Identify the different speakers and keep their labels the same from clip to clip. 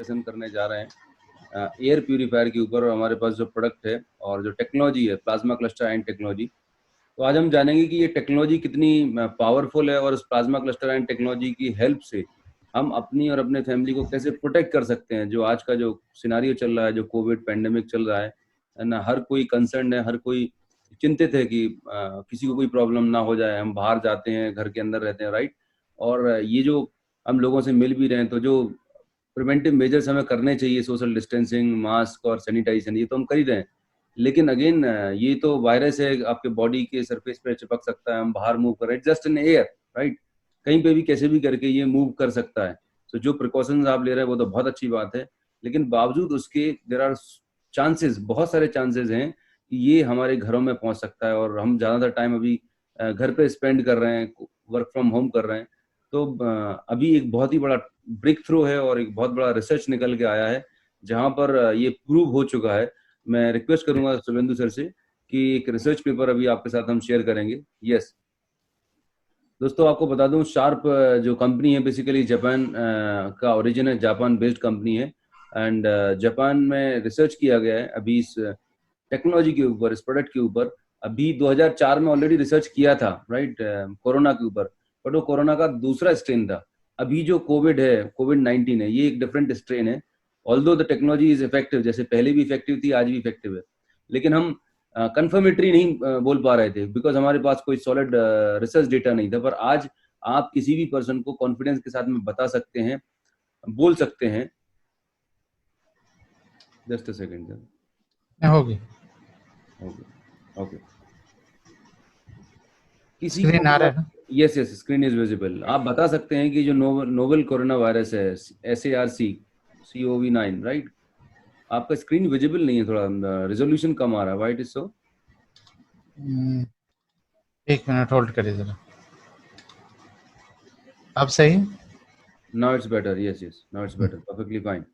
Speaker 1: Discussion करने जा रहे हैं एयर प्यूरीफायर के ऊपर। और हमारे पास जो प्रोडक्ट है और जो टेक्नोलॉजी है प्लाज्मा क्लस्टर आयन टेक्नोलॉजी, तो आज हम जानेंगे कि ये टेक्नोलॉजी कितनी पावरफुल है और इस प्लाज्मा क्लस्टर आयन टेक्नोलॉजी की हेल्प से हम अपनी और अपने फैमिली को कैसे प्रोटेक्ट कर सकते हैं। जो आज का जो सिनारियो चल रहा है, जो कोविड पैंडेमिक चल रहा है ना, हर कोई कंसर्न है, हर कोई चिंतित है कि किसी को कोई प्रॉब्लम ना हो जाए। हम बाहर जाते हैं, घर के अंदर रहते हैं, राइट। और ये जो हम लोगों से मिल भी रहे हैं, तो जो प्रिवेंटिव मेजर्स हमें करने चाहिए, सोशल डिस्टेंसिंग, मास्क और सैनिटाइजेशन, ये तो हम कर ही रहे हैं। लेकिन अगेन ये तो वायरस है, आपके बॉडी के सरफेस पे चिपक सकता है, हम बाहर मूव कर रहे हैं, जस्ट इन एयर, राइट। कहीं पे भी कैसे भी करके ये मूव कर सकता है। तो जो प्रिकॉशंस आप ले रहे हैं वो तो बहुत अच्छी बात है, लेकिन बावजूद उसके देयर आर चांसेस, बहुत सारे चांसेस हैं कि ये हमारे घरों में पहुंच सकता है। और हम ज़्यादातर टाइम अभी घर पे स्पेंड कर रहे हैं, वर्क फ्रॉम होम कर रहे हैं। तो अभी एक बहुत ही बड़ा ब्रेक थ्रू है और एक बहुत बड़ा रिसर्च निकल के आया है, जहां पर ये प्रूव हो चुका है। मैं रिक्वेस्ट करूंगा शुभेंदु सर से कि एक रिसर्च पेपर अभी आपके साथ हम शेयर करेंगे। यस दोस्तों, आपको बता दूं, शार्प जो कंपनी है बेसिकली जापान का ओरिजिन है, जापान बेस्ड कंपनी है। एंड जापान में रिसर्च किया गया है अभी इस टेक्नोलॉजी के ऊपर, इस प्रोडक्ट के ऊपर। अभी 2004 में ऑलरेडी रिसर्च किया था, राइट, कोरोना के ऊपर। बट वो कोरोना का दूसरा स्ट्रेन था। अभी जो कोविड है, कोविड-19 है, ये एक डिफरेंट स्ट्रेन है। Although the technology is effective, जैसे पहले भी इफेक्टिव थी, आज भी इफेक्टिव है, लेकिन हम कंफर्मेटरी नहीं बोल पा रहे थे, बिकॉज हमारे पास कोई सॉलिड रिसर्च डेटा नहीं था। पर आज आप किसी भी पर्सन को कॉन्फिडेंस के साथ में बता सकते हैं, बोल सकते हैं। Just a second sir.
Speaker 2: होगी
Speaker 1: ओके ओके, किसी को
Speaker 2: स्क्रीन आ
Speaker 1: भी
Speaker 2: रहा
Speaker 1: आप,
Speaker 2: है ना?
Speaker 1: Yes yes, screen is visible. आप बता सकते हैं कि जो नोवेल कोरोना वायरस है, SARS-CoV-9, राइट। आपका स्क्रीन विजिबल नहीं है, थोड़ा रेजोल्यूशन कम आ रहा है, वाइट इज सो।
Speaker 2: एक मिनट होल्ड करिए जरा। अब सही?
Speaker 1: Now it's better, yes yes, now it's better, perfectly fine.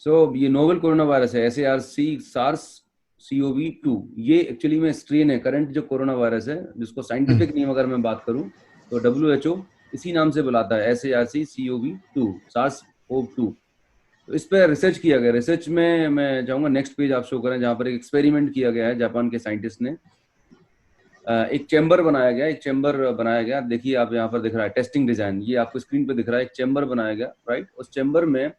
Speaker 1: So ये नोवेल कोरोना वायरस है, SARS-CoV-2। ये एक्चुअली में स्ट्रेन है, करंट जो कोरोना वायरस है, जिसको साइंटिफिक नेम अगर मैं बात करूं तो WHO इसी नाम से बुलाता है, SARS-CoV-2, SARS-CoV-2। तो इस पर रिसर्च किया गया। रिसर्च में मैं चाहूंगा नेक्स्ट पेज आप शो करें, जहां पर एक एक्सपेरिमेंट किया गया है जापान के साइंटिस्ट ने। एक चैम्बर बनाया गया, एक चैम्बर बनाया गया। देखिए आप, यहाँ पर दिख रहा है टेस्टिंग डिजाइन, ये आपको स्क्रीन पे दिख रहा है। एक चैम्बर बनाया गया, राइट। उस चैम्बर में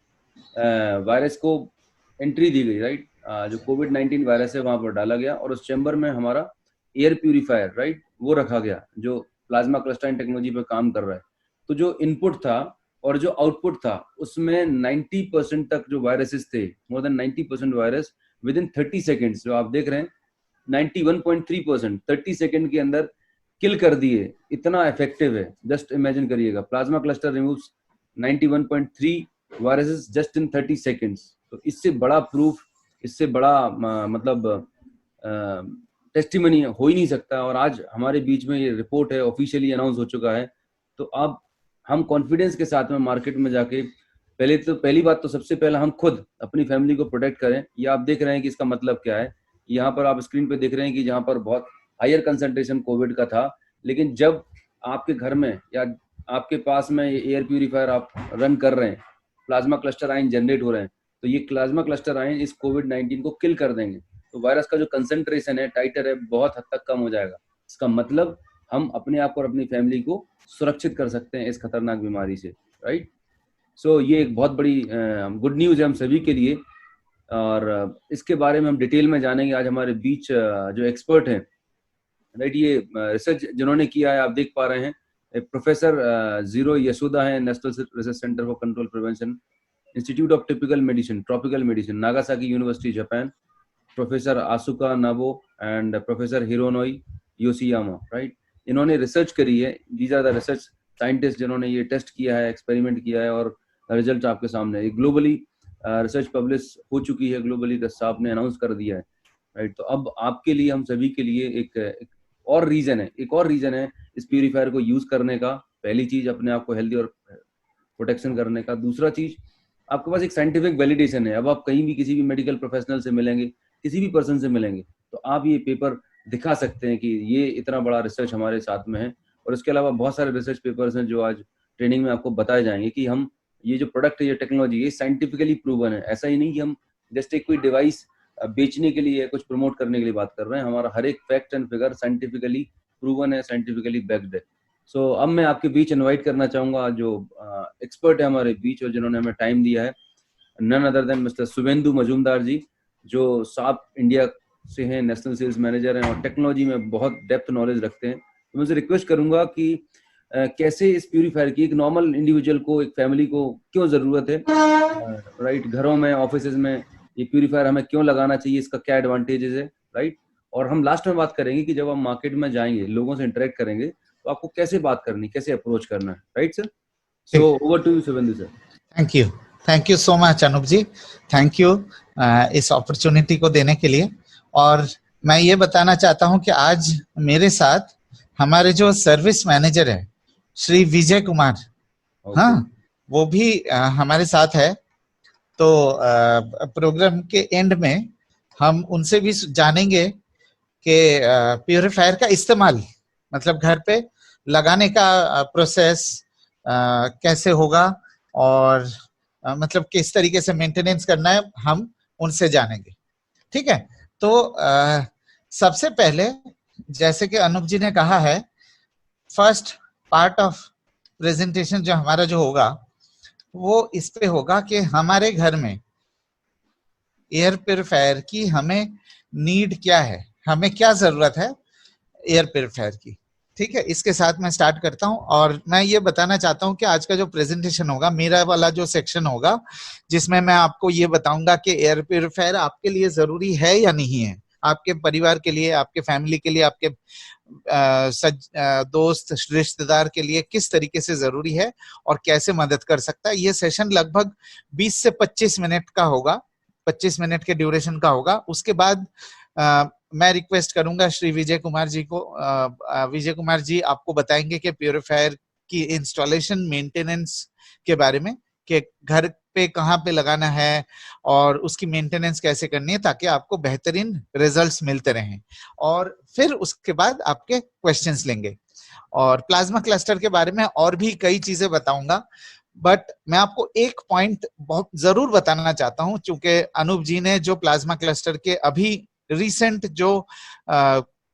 Speaker 1: वायरस को एंट्री दी गई, राइट। जो कोविड-19 वायरस है वहां पर डाला गया, और उस चैम्बर में हमारा एयर प्यूरीफायर, राइट, वो रखा गया, जो प्लाज्मा क्लस्टराइन टेक्नोलॉजी पे काम कर रहा है। तो जो इनपुट था और जो आउटपुट था, उसमें 90% तक जो वायरसेस थे, more than 90% virus with in 30 seconds, जो आप देख रहे हैं 91.3%, 30 सेकेंड के अंदर किल कर दिए। इतना इफेक्टिव है, जस्ट इमेजिन करिएगा, plasma cluster removes 91.3 viruses just in 30 seconds. तो इससे बड़ा प्रूफ, इससे बड़ा मतलब टेस्टिमनी हो ही नहीं सकता। और आज हमारे बीच में ये रिपोर्ट है, ऑफिशियली अनाउंस हो चुका है। तो अब हम कॉन्फिडेंस के साथ में मार्केट में जाके, पहली बात तो सबसे पहले हम खुद अपनी फैमिली को प्रोटेक्ट करें। ये आप देख रहे हैं कि इसका मतलब क्या है। यहाँ पर आप स्क्रीन पे देख रहे हैं कि जहाँ पर बहुत हायर कंसंट्रेशन कोविड का था, लेकिन जब आपके घर में या आपके पास में एयर प्यूरीफायर आप रन कर रहे हैं, प्लाज्मा क्लस्टर आयन जनरेट हो रहे हैं, तो ये प्लाज्मा क्लस्टर आयन इस कोविड-19 को किल कर देंगे। तो वायरस का जो कंसंट्रेशन है, टाइटर है, बहुत हद तक कम हो जाएगा। इसका मतलब हम अपने आप और अपनी फैमिली को सुरक्षित कर सकते हैं इस खतरनाक बीमारी से, राइट। सो ये एक बहुत बड़ी गुड न्यूज़ है हम सभी के लिए। और इसके बारे में हम डिटेल में जानेंगे आज। हमारे बीच जो एक्सपर्ट हैं, राइट, ये रिसर्च जिन्होंने किया है, आप देख पा रहे हैं, प्रोफेसर जीरो यसुदा है, national research centre for control prevention, institute of tropical medicine, Nagasaki university, Japan, professor Asuka Nabo and professor Hironoi Yoshiyama, right. इन्होंने रिसर्च करी है। These are the research scientist जिन्होंने ये टेस्ट किया है, experiment किया है, और रिजल्ट आपके सामने है। ग्लोबली रिसर्च पब्लिश हो चुकी है, ग्लोबली साहब ने अनाउंस कर दिया है, राइट। तो अब आपके लिए, हम सभी के लिए एक और रीजन है, एक और रीजन है इस प्यूरीफायर को यूज करने का। पहली चीज, अपने आप को हेल्दी और प्रोटेक्शन करने का। दूसरा चीज, आपके पास एक साइंटिफिक वैलिडेशन है। अब आप कहीं भी किसी भी मेडिकल प्रोफेशनल से मिलेंगे, किसी भी पर्सन से मिलेंगे, तो आप ये पेपर दिखा सकते हैं कि ये इतना बड़ा रिसर्च हमारे साथ में है। और इसके अलावा बहुत सारे रिसर्च पेपर्स हैं जो आज ट्रेनिंग में आपको बताए जाएंगे कि हम ये जो प्रोडक्ट है, ये टेक्नोलॉजी, ये साइंटिफिकली प्रूवन है। ऐसा ही नहीं कि हम जस्ट एक कोई डिवाइस बेचने के लिए, कुछ प्रमोट करने के लिए बात कर रहे हैं। हमारा हर एक fact and figure scientifically proven है, साइंटिफिकली बैक्ड है। सो अब मैं आपके बीच इनवाइट करना चाहूंगा जो एक्सपर्ट है हमारे बीच और जिन्होंने हमें टाइम दिया है, none other than mister Shubhendu Majumdar ji, जो साप इंडिया से हैं, नेशनल सेल्स मैनेजर हैं और टेक्नोलॉजी में बहुत डेप्थ नॉलेज रखते हैं। तो मैं उनसे रिक्वेस्ट करूंगा कि कैसे इस प्यूरीफायर की एक नॉर्मल इंडिविजुअल को, एक फैमिली को क्यों जरूरत है, राइट, घरों में, ऑफिस में ये प्यूरीफायर हमें क्यों लगाना चाहिए, इसका क्या एडवांटेजेस है, राइट। और हम लास्ट में बात करेंगे कि जब हम मार्केट में जाएंगे, लोगों से इंटरेक्ट करेंगे, तो आपको कैसे बात करनी, कैसे अप्रोच करना है, right sir. So over to you Shubhendu sir.
Speaker 2: Thank you so much Anoop ji, thank you इस अपॉर्चुनिटी को देने के लिए। और मैं ये बताना चाहता हूं कि आज मेरे साथ हमारे जो सर्विस मैनेजर है श्री विजय कुमार, हाँ, वो भी हमारे साथ है। तो प्रोग्राम के एंड में हम उनसे भी जानेंगे कि प्यूरिफायर का इस्तेमाल, मतलब घर पे लगाने का प्रोसेस कैसे होगा और मतलब किस तरीके से मेंटेनेंस करना है, हम उनसे जानेंगे। ठीक है, तो सबसे पहले जैसे कि अनूप जी ने कहा है, फर्स्ट पार्ट ऑफ प्रेजेंटेशन जो हमारा जो होगा वो इस पे होगा कि हमारे घर में एयर प्यूरिफायर की हमें नीड क्या है, हमें क्या जरूरत है एयर प्यूरिफायर की। ठीक है, इसके साथ मैं स्टार्ट करता हूं और मैं ये बताना चाहता हूं कि आज का जो प्रेजेंटेशन होगा, मेरा वाला जो सेक्शन होगा, जिसमें मैं आपको ये बताऊंगा कि एयर प्यूरिफायर आपके लिए जरूरी है या नहीं है, आपके परिवार के लिए, आपके फैमिली के लिए, आपके दोस्त रिश्तेदार के लिए किस तरीके से जरूरी है और कैसे मदद कर सकता है। ये सेशन लगभग 20 से 25 मिनट का होगा, 25 मिनट के ड्यूरेशन का होगा। उसके बाद मैं रिक्वेस्ट करूंगा श्री विजय कुमार जी को, विजय कुमार जी आपको बताएंगे कि प्यूरिफायर की इंस्टॉलेशन, मेंटेनेंस के बारे में, कि घर पे कहाँ पे लगाना है और उसकी मेंटेनेंस कैसे करनी है ताकि आपको बेहतरीन रिजल्ट्स मिलते रहें। और फिर उसके बाद आपके क्वेश्चंस लेंगे और प्लाज्मा क्लस्टर के बारे में और भी कई चीजें बताऊंगा। बट मैं आपको एक पॉइंट बहुत जरूर बताना चाहता हूं, चूंकि अनूप जी ने जो प्लाज्मा क्लस्टर के अभी रिसेंट जो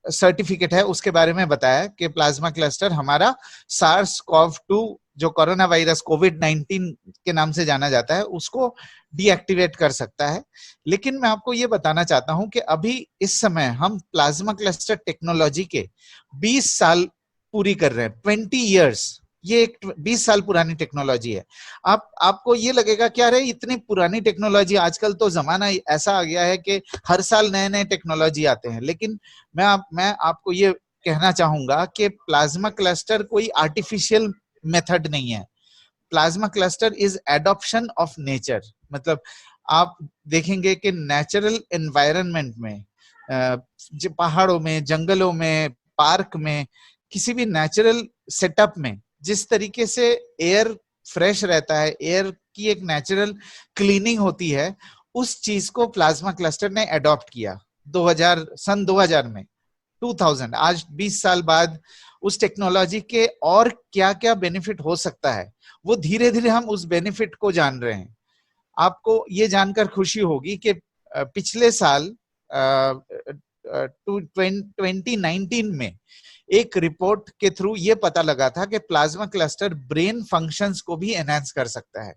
Speaker 2: सर्टिफिकेट है उसके बारे में बताया कि प्लाज्मा क्लस्टर हमारा SARS-CoV-2 जो कोरोना वायरस कोविड-19 के नाम से जाना जाता है उसको डीएक्टिवेट कर सकता है। लेकिन मैं आपको ये बताना चाहता हूं कि अभी इस समय हम प्लाज्मा क्लस्टर टेक्नोलॉजी के 20 साल पूरी कर रहे हैं, 20 इयर्स। ये एक 20 साल पुरानी टेक्नोलॉजी है। आपको ये लगेगा क्या रे इतनी पुरानी टेक्नोलॉजी, आजकल तो जमाना ऐसा आ गया है कि हर साल नए नए टेक्नोलॉजी आते हैं। लेकिन मैं आपको ये कहना चाहूंगा कि प्लाज्मा क्लस्टर कोई आर्टिफिशियल मेथड नहीं है। Plasma cluster is adoption of nature. मतलब आप देखेंगे कि नेचुरल एनवायरनमेंट में, पहाड़ों में, जंगलों में, पार्क में, किसी भी नेचुरल सेटअप में जिस तरीके से एयर फ्रेश रहता है, एयर की एक नेचुरल क्लीनिंग होती है, उस चीज को प्लाज्मा क्लस्टर ने अडॉप्ट किया 2000 में, 2000। आज 20 साल बाद उस टेक्नोलॉजी के और क्या क्या बेनिफिट हो सकता है, वो धीरे धीरे हम उस बेनिफिट को जान रहे हैं। आपको ये जानकर खुशी होगी कि पिछले साल 2019 में एक रिपोर्ट के थ्रू ये पता लगा था कि प्लाज्मा क्लस्टर ब्रेन फंक्शंस को भी एनहांस कर सकता है।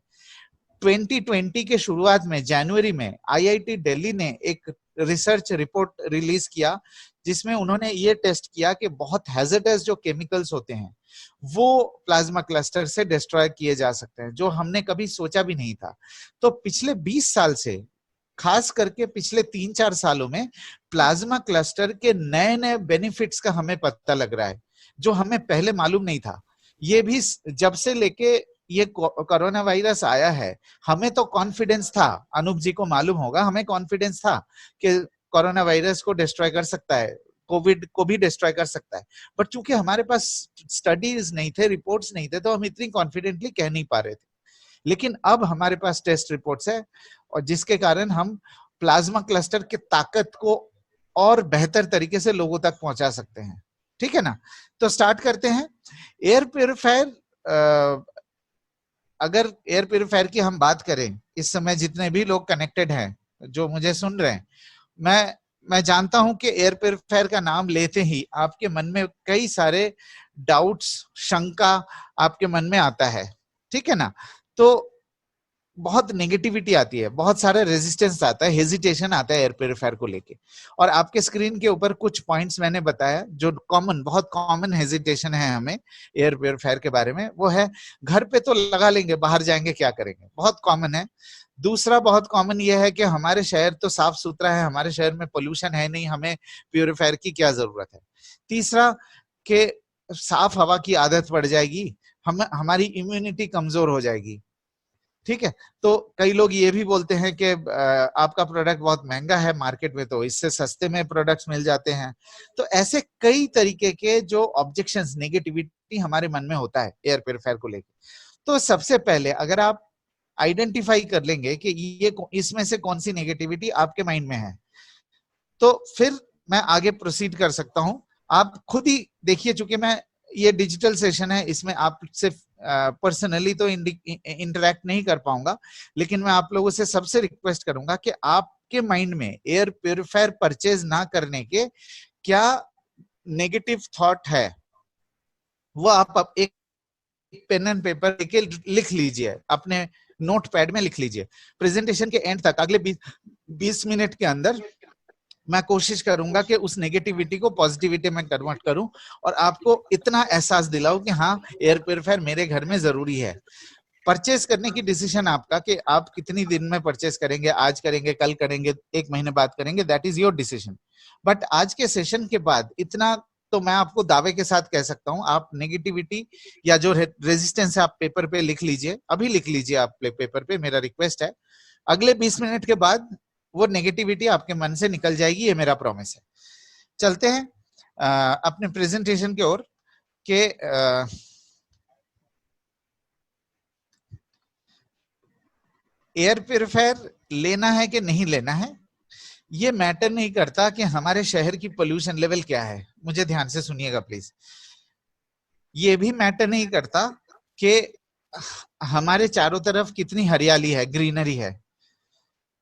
Speaker 2: 2020 के शुरुआत में, जनवरी में, आईआईटी दिल्ली ने एक रिसर्च रिपोर्ट रिलीज किया जिसमें उन्होंने ये टेस्ट किया कि बहुत हैजर्डस जो केमिकल्स होते हैं वो प्लाज्मा क्लस्टर से डिस्ट्रॉय किए जा सकते हैं, जो हमने कभी सोचा भी नहीं था। तो पिछले 20 साल से, खास करके पिछले 3-4 सालों में, प्लाज्मा क्लस्टर के नए नए बेनिफिट्स का हमें पता लग रहा है जो हमें पहले मालूम नहीं था। ये भी जब से लेके ये कोरोना वायरस आया है, हमें तो कॉन्फिडेंस था, अनूप जी को मालूम होगा, हमें कॉन्फिडेंस था कि कोरोना वायरस को डिस्ट्रॉय कर सकता है, कोविड को भी डिस्ट्रॉय कर सकता है। बट चूंकि हमारे पास स्टडीज नहीं थे, रिपोर्ट्स नहीं थे, तो हम इतनी कॉन्फिडेंटली कह नहीं पा रहे थे। लेकिन अब हमारे पास टेस्ट रिपोर्ट्स है और जिसके कारण हम प्लाज्मा क्लस्टर की ताकत को और बेहतर तरीके से लोगों तक पहुंचा सकते हैं। ठीक है ना, तो स्टार्ट करते हैं। एयर प्यूरिफायर अगर एयर प्यूरिफायर की हम बात करें, इस समय जितने भी लोग कनेक्टेड हैं जो मुझे सुन रहे हैं, मैं जानता हूं कि एयर प्यूरिफायर का नाम लेते ही आपके मन में कई सारे डाउट्स, शंका आपके मन में आता है, ठीक है ना। तो बहुत नेगेटिविटी आती है, बहुत सारे रेजिस्टेंस आता है, हेजिटेशन आता है एयर प्यूरिफायर को लेके। और आपके स्क्रीन के ऊपर कुछ पॉइंट्स मैंने बताया जो बहुत कॉमन हेजिटेशन है हमें एयर प्यूरिफायर के बारे में। वो है घर पे तो लगा लेंगे, बाहर जाएंगे क्या करेंगे, बहुत कॉमन है। दूसरा बहुत कॉमन ये है कि हमारे शहर तो साफ सुथरा है, हमारे शहर में पोल्यूशन है नहीं, हमें प्यूरिफायर की क्या जरूरत है। तीसरा कि साफ हवा की आदत पड़ जाएगी, हमारी इम्यूनिटी कमजोर हो जाएगी, ठीक है। तो कई लोग ये भी बोलते हैं कि आपका प्रोडक्ट बहुत महंगा है मार्केट में, तो इससे सस्ते में प्रोडक्ट्स मिल जाते हैं। तो ऐसे कई तरीके के जो ऑब्जेक्शंस, नेगेटिविटी हमारे मन में होता है एयर प्यूरिफायर को लेकर। तो सबसे पहले अगर आप आइडेंटिफाई कर लेंगे कि ये इसमें से कौन सी नेगेटिविटी आपके माइंड में है, तो फिर मैं आगे प्रोसीड कर सकता हूं। आप खुद ही देखिए, चूंकि मैं ये डिजिटल सेशन है, इसमें आपसे पर्सनली तो इंटरेक्ट नहीं कर पाऊंगा, लेकिन मैं आप लोगों से सबसे रिक्वेस्ट करूंगा कि आपके माइंड में एयर प्यूरिफायर परचेज ना करने के क्या नेगेटिव थॉट है, वो आप एक पेन एंड पेपर लेके लिख लीजिए, अपने नोट पैड में लिख लीजिए। प्रेजेंटेशन के एंड तक, अगले 20 मिनट के अंदर मैं कोशिश करूंगा कि उस नेगेटिविटी को पॉजिटिविटी में कन्वर्ट करूं और आपको इतना एहसास दिलाऊं कि हाँ, एयर प्यूरिफायर मेरे घर में जरूरी है। परचेस करने की डिसीजन आपका कि आप कितनी दिन में परचेस करेंगे, आज करेंगे, कल करेंगे, एक महीने बाद करेंगे, that is your decision. But आज के सेशन के बाद इतना तो मैं आपको दावे के साथ कह सकता हूं, आप नेगेटिविटी या जो रेजिस्टेंस है आप पेपर पे लिख लीजिए, अभी लिख लीजिए आप पेपर पे, मेरा रिक्वेस्ट है। अगले 20 मिनट के बाद वो नेगेटिविटी आपके मन से निकल जाएगी, ये मेरा प्रॉमिस है। चलते हैं अपने प्रेजेंटेशन की ओर के एयर प्यूरिफायर लेना है कि नहीं लेना है, ये मैटर नहीं करता कि हमारे शहर की पोल्यूशन लेवल क्या है। मुझे ध्यान से सुनिएगा प्लीज। ये भी मैटर नहीं करता कि हमारे चारों तरफ कितनी हरियाली है, ग्रीनरी है।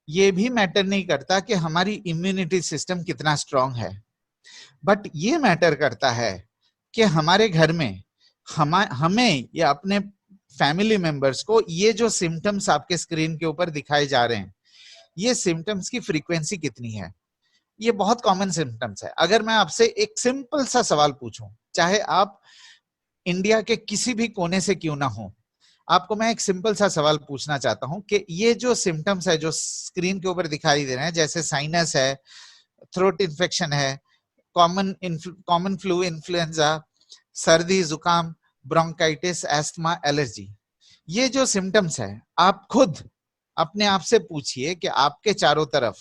Speaker 2: ये भी मैटर नहीं करता कि हमारी इम्यूनिटी सिस्टम कितना स्ट्रांग है। बट ये मैटर करता है कि हमारे घर में हमें या अपने फैमिली मेंबर्स को ये जो सिम्टम्स आपके स्क्रीन के ऊपर दिखाए जा रहे हैं, ये सिम्टम्स की फ्रीक्वेंसी कितनी है। ये बहुत कॉमन सिम्टम्स है। अगर मैं आपसे एक सिंपल सा सवाल पूछूं, चाहे आप इंडिया के किसी भी कोने से क्यों ना हो, आपको मैं एक सिंपल सा सवाल पूछना चाहता हूं कि ये जो सिम्टम्स है जो स्क्रीन के ऊपर दिखाई दे रहे हैं, जैसे साइनस है, थ्रोट इन्फेक्शन है, कॉमन फ्लू, इन्फ्लुएंजा, सर्दी, जुकाम, ब्रोंकाइटिस, एस्थमा, एलर्जी, ये जो सिम्टम्स है, आप खुद अपने आप से पूछिए कि आपके चारों तरफ,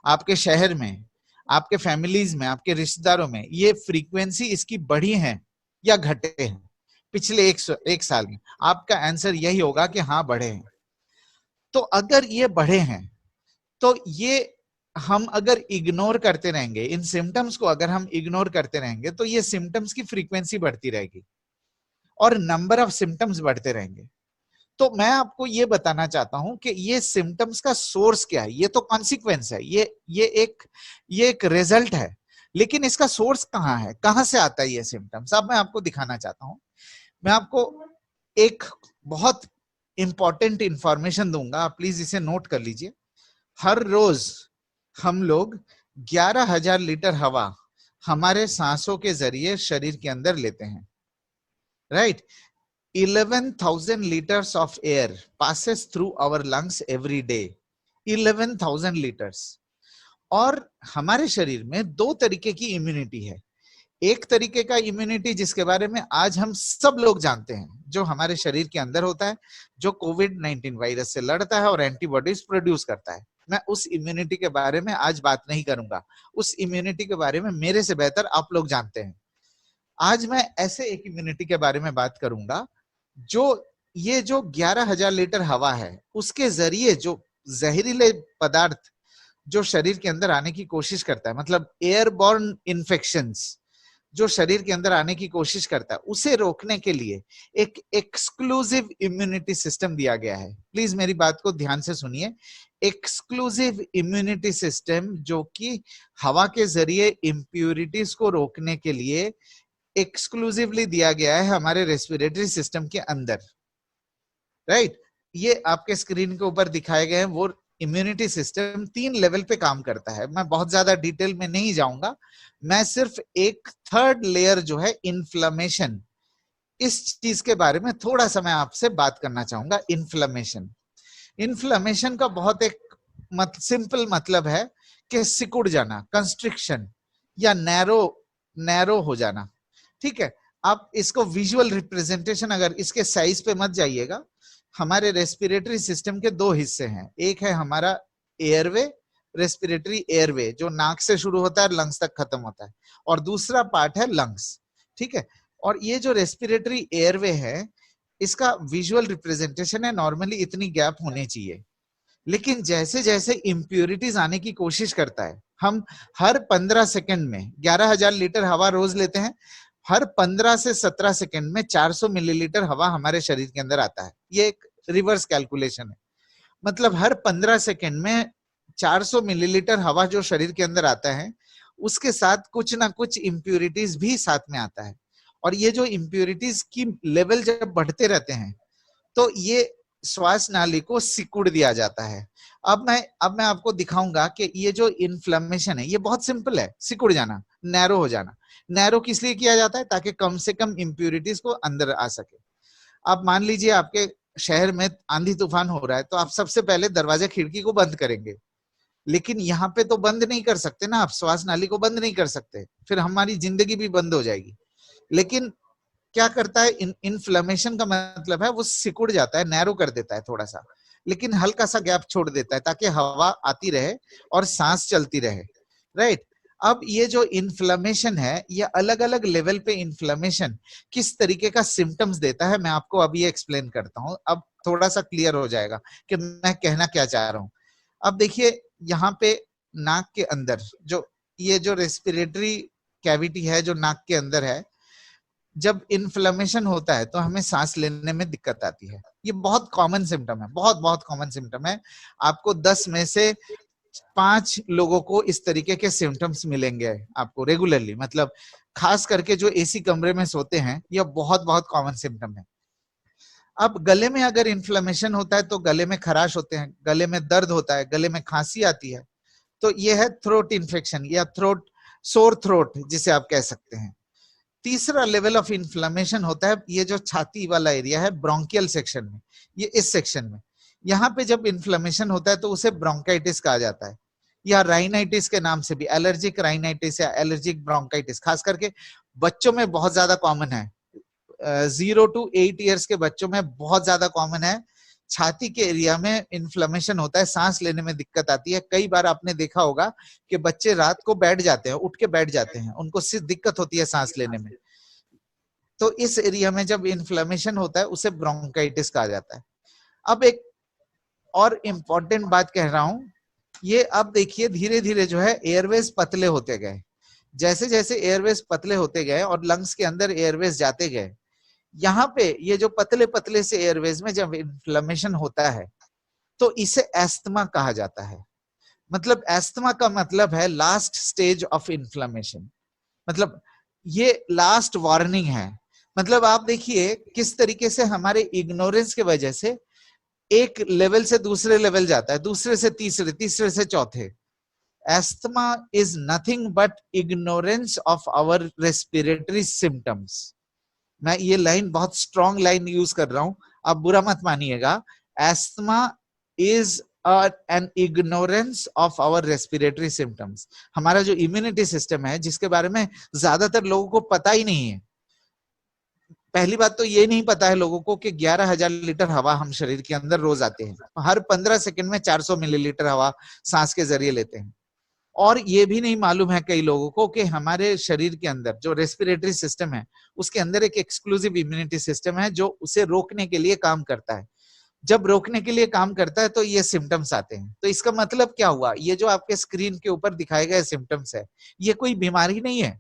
Speaker 2: आपके शहर में, आपके फैमिलीज में, आपके रिश्तेदारों में ये फ्रीक्वेंसी इसकी बढ़ी है या घटे हैं पिछले एक साल में। आपका आंसर यही होगा कि हाँ, बढ़े हैं। तो अगर ये बढ़े हैं, तो ये हम अगर इग्नोर करते रहेंगे, इन सिम्टम्स को अगर हम इग्नोर करते रहेंगे, तो ये सिम्टम्स की फ्रीक्वेंसी बढ़ती रहेगी और नंबर ऑफ सिम्टम्स बढ़ते रहेंगे। तो मैं आपको ये बताना चाहता हूं कि ये सिम्टम्स का सोर्स क्या है। ये तो कॉन्सिक्वेंस है, ये एक रिजल्ट है, लेकिन इसका सोर्स कहाँ है, कहां से आता है ये सिम्टम्स, अब मैं आपको दिखाना चाहता हूं। मैं आपको एक बहुत इंपॉर्टेंट इंफॉर्मेशन दूंगा, आप प्लीज इसे नोट कर लीजिए। हर रोज हम लोग 11,000 लीटर हवा हमारे सांसों के जरिए शरीर के अंदर लेते हैं, right. 11,000 liters of air passes through our lungs every day. 11,000 liters। और हमारे शरीर में दो तरीके की इम्यूनिटी है। एक तरीके का इम्यूनिटी जिसके बारे में आज हम सब लोग जानते हैं, जो हमारे शरीर के अंदर होता है, जो कोविड-19 वायरस से लड़ता है और एंटीबॉडीज प्रोड्यूस करता है। मैं उस इम्यूनिटी के बारे में आज बात नहीं करूंगा, उस इम्यूनिटी के बारे में मेरे से बेहतर आप लोग जानते हैं। आज मैं ऐसे एक इम्यूनिटी के बारे में बात करूंगा जो ये जो 11,000 लीटर हवा है उसके जरिए जो जहरीले पदार्थ जो शरीर के अंदर आने की कोशिश करता है, मतलब एयरबॉर्न इन्फेक्शंस जो शरीर के अंदर आने की कोशिश करता है, उसे रोकने के लिए एक एक्सक्लूसिव इम्यूनिटी सिस्टम दिया गया है। प्लीज मेरी बात को ध्यान से सुनिए। एक्सक्लूसिव इम्यूनिटी सिस्टम जो कि हवा के जरिए इम्प्यूरिटीज को रोकने के लिए एक्सक्लूसिवली दिया गया है हमारे रेस्पिरेटरी सिस्टम के अंदर, राइट। ये आपके स्क्रीन के ऊपर दिखाए गए हैं वो इम्यूनिटी सिस्टम 3 लेवल पे काम करता है। मैं बहुत ज्यादा डिटेल में नहीं जाऊंगा, मैं सिर्फ एक थर्ड लेयर जो है इन्फ्लेमेशन, इस चीज के बारे में थोड़ा सा मैं आपसे बात करना चाहूंगा। इन्फ्लेमेशन, इन्फ्लेमेशन का बहुत एक सिंपल मतलब है कि सिकुड़ जाना, कंस्ट्रिक्शन या नैरो हो जाना, ठीक है। आप इसको विजुअल रिप्रेजेंटेशन, अगर इसके साइज पे मत जाइएगा, हमारे रेस्पिरेटरी सिस्टम के 2 हिस्से हैं। एक है हमारा एयरवे, रेस्पिरेटरी एयरवे जो नाक से शुरू होता है लंग्स तक खत्म होता है, और दूसरा पार्ट है लंग्स, ठीक है। और ये जो रेस्पिरेटरी एयरवे है, इसका विजुअल रिप्रेजेंटेशन है नॉर्मली इतनी गैप होनी चाहिए, लेकिन जैसे जैसे इम्प्यूरिटीज आने की कोशिश करता है, हम हर 15 सेकंड में 11,000 लीटर हवा रोज लेते हैं, हर 15 से 17 सेकंड में 400 मिलीलीटर हवा हमारे शरीर के अंदर आता है। ये एक रिवर्स कैलकुलेशन है, मतलब हर 15 सेकंड में 400 मिलीलीटर हवा जो शरीर के अंदर आता है, उसके साथ कुछ ना कुछ इम्प्यूरिटीज भी साथ में आता है। और ये जो इम्प्यूरिटीज की लेवल जब बढ़ते रहते हैं, तो ये श्वास नाली को सिकुड़ दिया जाता है। अब मैं आपको दिखाऊंगा कि ये जो इन्फ्लेमेशन है ये बहुत सिंपल है, सिकुड़ जाना, नैरो हो जाना। नैरो किस लिए किया जाता है? ताकि कम से कम इम्प्यूरिटीज को अंदर आ सके। आप मान लीजिए आपके शहर में आंधी तूफान हो रहा है, तो आप सबसे पहले दरवाजे खिड़की को बंद करेंगे, लेकिन यहाँ पे तो बंद नहीं कर सकते ना, आप श्वास नाली को बंद नहीं कर सकते, फिर हमारी जिंदगी भी बंद हो जाएगी। लेकिन क्या करता है, इन्फ्लेमेशन का मतलब है वो सिकुड़ जाता है, नैरो कर देता है थोड़ा सा, लेकिन हल्का सा गैप छोड़ देता है ताकि हवा आती रहे और सांस चलती रहे, राइट। अब ये जो इन्फ्लेमेशन है, ये अलग अलग लेवल पे इन्फ्लेमेशन किस तरीके का सिम्टम्स देता है, मैं आपको अभी एक्सप्लेन करता हूँ। अब थोड़ा सा क्लियर हो जाएगा कि मैं कहना क्या चाह रहा हूँ। अब देखिए यहाँ पे नाक के अंदर ये जो रेस्पिरेटरी कैविटी है जो नाक के अंदर है, जब इन्फ्लेमेशन होता है तो हमें सांस लेने में दिक्कत आती है। ये बहुत कॉमन सिम्टम है, बहुत बहुत कॉमन सिम्टम है। आपको 10 में से 5 लोगों को इस तरीके के सिम्टम्स मिलेंगे आपको रेगुलरली, मतलब खास करके जो एसी कमरे में सोते हैं, यह बहुत बहुत कॉमन सिम्टम है। अब गले में अगर इन्फ्लेमेशन होता है तो गले में खराश होते हैं, गले में दर्द होता है, गले में खांसी आती है, तो यह है थ्रोट इन्फेक्शन या सोर थ्रोट जिसे आप कह सकते हैं। तीसरा लेवल ऑफ इन्फ्लेमेशन होता है ये जो छाती वाला एरिया है, ब्रोंकियल सेक्शन में, ये इस सेक्शन में, यहाँ पे जब इन्फ्लेमेशन होता है तो उसे ब्रोंकाइटिस कहा जाता है, या राइनाइटिस के नाम से भी, एलर्जिक राइनाइटिस या एलर्जिक ब्रोंकाइटिस, खास करके बच्चों में बहुत ज्यादा कॉमन है। 0 to 8 ईयर्स के बच्चों में बहुत ज्यादा कॉमन है। छाती के एरिया में इन्फ्लेमेशन होता है, सांस लेने में दिक्कत आती है। कई बार आपने देखा होगा कि बच्चे रात को बैठ जाते हैं, उठ के बैठ जाते हैं, उनको सिर्फ दिक्कत होती है सांस लेने में। तो इस एरिया में जब इन्फ्लेमेशन होता है उसे ब्रोंकाइटिस कहा जाता है। अब एक और इम्पोर्टेंट बात कह रहा हूं, ये अब देखिए धीरे धीरे जो है एयरवेज पतले होते गए। जैसे जैसे एयरवेज पतले होते गए और लंग्स के अंदर एयरवेज जाते गए, यहाँ पे ये जो पतले पतले से एयरवेज में जब इन्फ्लेमेशन होता है तो इसे एस्थमा कहा जाता है। मतलब एस्थमा का मतलब है लास्ट स्टेज ऑफ इन्फ्लेमेशन, मतलब ये लास्ट वार्निंग है। मतलब आप देखिए किस तरीके से हमारे इग्नोरेंस की वजह से एक लेवल से दूसरे लेवल जाता है, दूसरे से तीसरे, तीसरे से चौथे। Asthma is nothing but ignorance of our respiratory symptoms. मैं ये लाइन बहुत स्ट्रॉन्ग लाइन यूज कर रहा हूं, आप बुरा मत मानिएगा। Asthma is an ignorance of our respiratory symptoms. हमारा जो इम्यूनिटी सिस्टम है, जिसके बारे में ज्यादातर लोगों को पता ही नहीं है। पहली बात तो ये नहीं पता है लोगों को कि 11,000 लीटर हवा हम शरीर के अंदर रोज आते हैं, हर 15 सेकंड में 400 मिलीलीटर हवा सांस के जरिए लेते हैं। और ये भी नहीं मालूम है कई लोगों को कि हमारे शरीर के अंदर जो रेस्पिरेटरी सिस्टम है, उसके अंदर एक एक्सक्लूसिव इम्यूनिटी सिस्टम है जो उसे रोकने के लिए काम करता है। जब रोकने के लिए काम करता है तो ये सिम्टम्स आते हैं। तो इसका मतलब क्या हुआ, ये जो आपके स्क्रीन के ऊपर दिखाए गए सिम्टम्स है, ये कोई बीमारी नहीं है,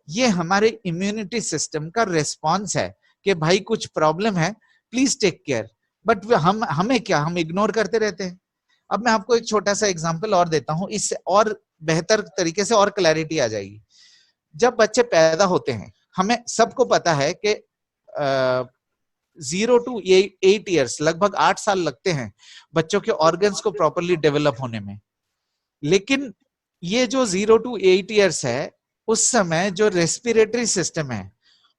Speaker 2: ये हमारे इम्यूनिटी सिस्टम का रिस्पॉन्स है कि भाई कुछ प्रॉब्लम है, प्लीज टेक केयर। बट हमें क्या, हम इग्नोर करते रहते हैं। अब मैं आपको एक छोटा सा एग्जांपल और देता हूं, इससे और बेहतर तरीके से और क्लैरिटी आ जाएगी। जब बच्चे पैदा होते हैं, हमें सबको पता है कि 0 to 8 ईयर्स, लगभग 8 साल लगते हैं बच्चों के ऑर्गन्स को प्रॉपरली डेवलप होने में। लेकिन ये जो 0 to 8 ईयर्स है, उस समय जो रेस्पिरेटरी सिस्टम है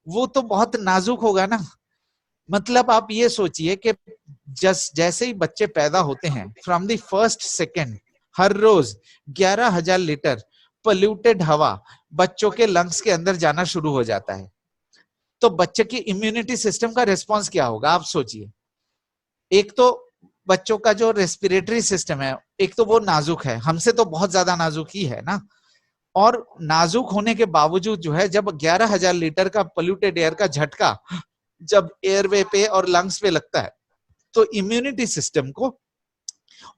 Speaker 2: वो तो बहुत नाजुक होगा ना। मतलब आप ये सोचिए कि जैसे ही बच्चे पैदा होते हैं, फ्रॉम द फर्स्ट सेकेंड, हर रोज 11,000 लीटर पोल्यूटेड हवा बच्चों के लंग्स के अंदर जाना शुरू हो जाता है। तो बच्चे की इम्यूनिटी सिस्टम का रिस्पॉन्स क्या होगा, आप सोचिए। एक तो बच्चों का जो रेस्पिरेटरी सिस्टम है, एक तो वो नाजुक है, हमसे तो बहुत ज्यादा नाजुक ही है ना। और नाजुक होने के बावजूद जो है, जब 11,000 लीटर का पोल्यूटेड एयर का झटका जब एयरवे पे और लंग्स पे लगता है, तो इम्यूनिटी सिस्टम को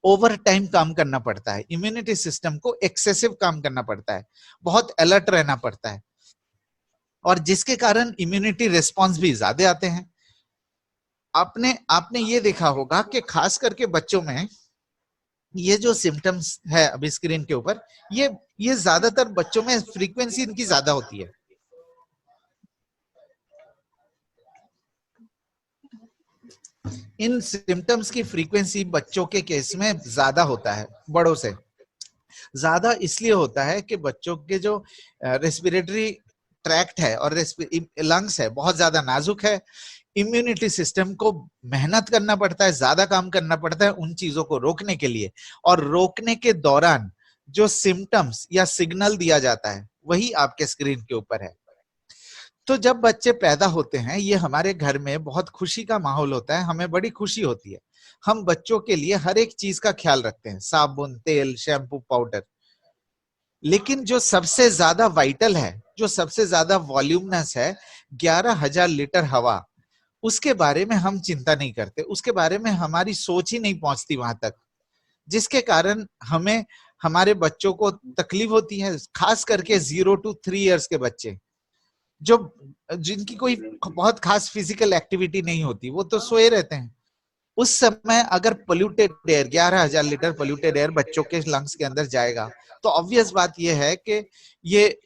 Speaker 2: ओवर टाइम काम करना पड़ता है, इम्यूनिटी सिस्टम को एक्सेसिव काम करना पड़ता है, बहुत अलर्ट रहना पड़ता है, और जिसके कारण इम्यूनिटी रिस्पॉन्स भी ज्यादा आते हैं। आपने ये देखा होगा कि खास करके बच्चों में ये जो सिम्टम्स है अभी स्क्रीन के ऊपर, ये ज्यादातर बच्चों में फ्रीक्वेंसी इनकी ज्यादा होती है। इन सिम्टम्स की फ्रीक्वेंसी बच्चों के केस में ज्यादा होता है, बड़ों से ज्यादा इसलिए होता है कि बच्चों के जो रेस्पिरेटरी ट्रैक्ट है और लंग्स है बहुत ज्यादा नाजुक है। इम्यूनिटी सिस्टम को मेहनत करना पड़ता है, ज्यादा काम करना पड़ता है उन चीजों को रोकने के लिए, और रोकने के दौरान जो सिम्टम्स या सिग्नल दिया जाता है वही आपके स्क्रीन के ऊपर है। तो जब बच्चे पैदा होते हैं, ये हमारे घर में बहुत खुशी का माहौल होता है, हमें बड़ी खुशी होती है। हम बच्चों के लिए हर एक चीज का ख्याल रखते हैं, साबुन, तेल, शैम्पू, पाउडर। लेकिन जो सबसे ज्यादा वाइटल है, जो सबसे ज्यादा वॉल्यूमनस है, 11,000 लीटर हवा, उसके बारे में हम चिंता नहीं करते, उसके बारे में हमारी सोच ही नहीं पहुंचती वहां तक, जिसके कारण हमें, हमारे बच्चों को तकलीफ होती है। खास करके 0 to 3 ईयर्स के बच्चे, जो जिनकी कोई बहुत खास फिजिकल एक्टिविटी नहीं होती, वो तो सोए रहते हैं। उस समय अगर polluted air, 11,000 litre polluted air बच्चों के लंग्स के अंदर जाएगा, तो ऑब्वियस बात यह है कि ये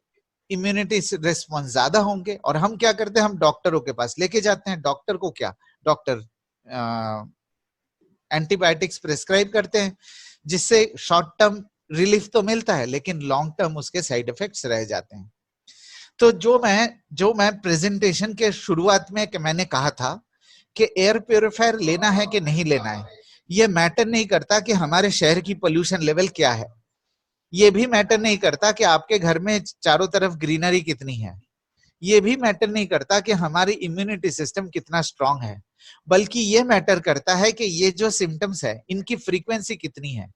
Speaker 2: इम्यूनिटी रिस्पॉन्स ज्यादा होंगे। और हम क्या करते हैं, हम डॉक्टरों के पास लेके जाते हैं। डॉक्टर को क्या, डॉक्टर एंटीबायोटिक्स प्रिस्क्राइब करते हैं, जिससे शॉर्ट टर्म रिलीफ तो मिलता है, लेकिन लॉन्ग टर्म उसके साइड इफेक्ट्स रह जाते हैं। तो जो मैं प्रेजेंटेशन के शुरुआत में मैंने कहा था कि एयर प्योरीफायर लेना है कि नहीं लेना है, ये मैटर नहीं करता कि हमारे शहर की पोल्यूशन लेवल क्या है, ये भी मैटर नहीं करता कि आपके घर में चारों तरफ ग्रीनरी कितनी है, ये भी मैटर नहीं करता कि हमारी इम्यूनिटी सिस्टम कितना स्ट्रांग है, बल्कि ये मैटर करता है कि ये जो सिम्टम्स है इनकी फ्रीक्वेंसी कितनी है।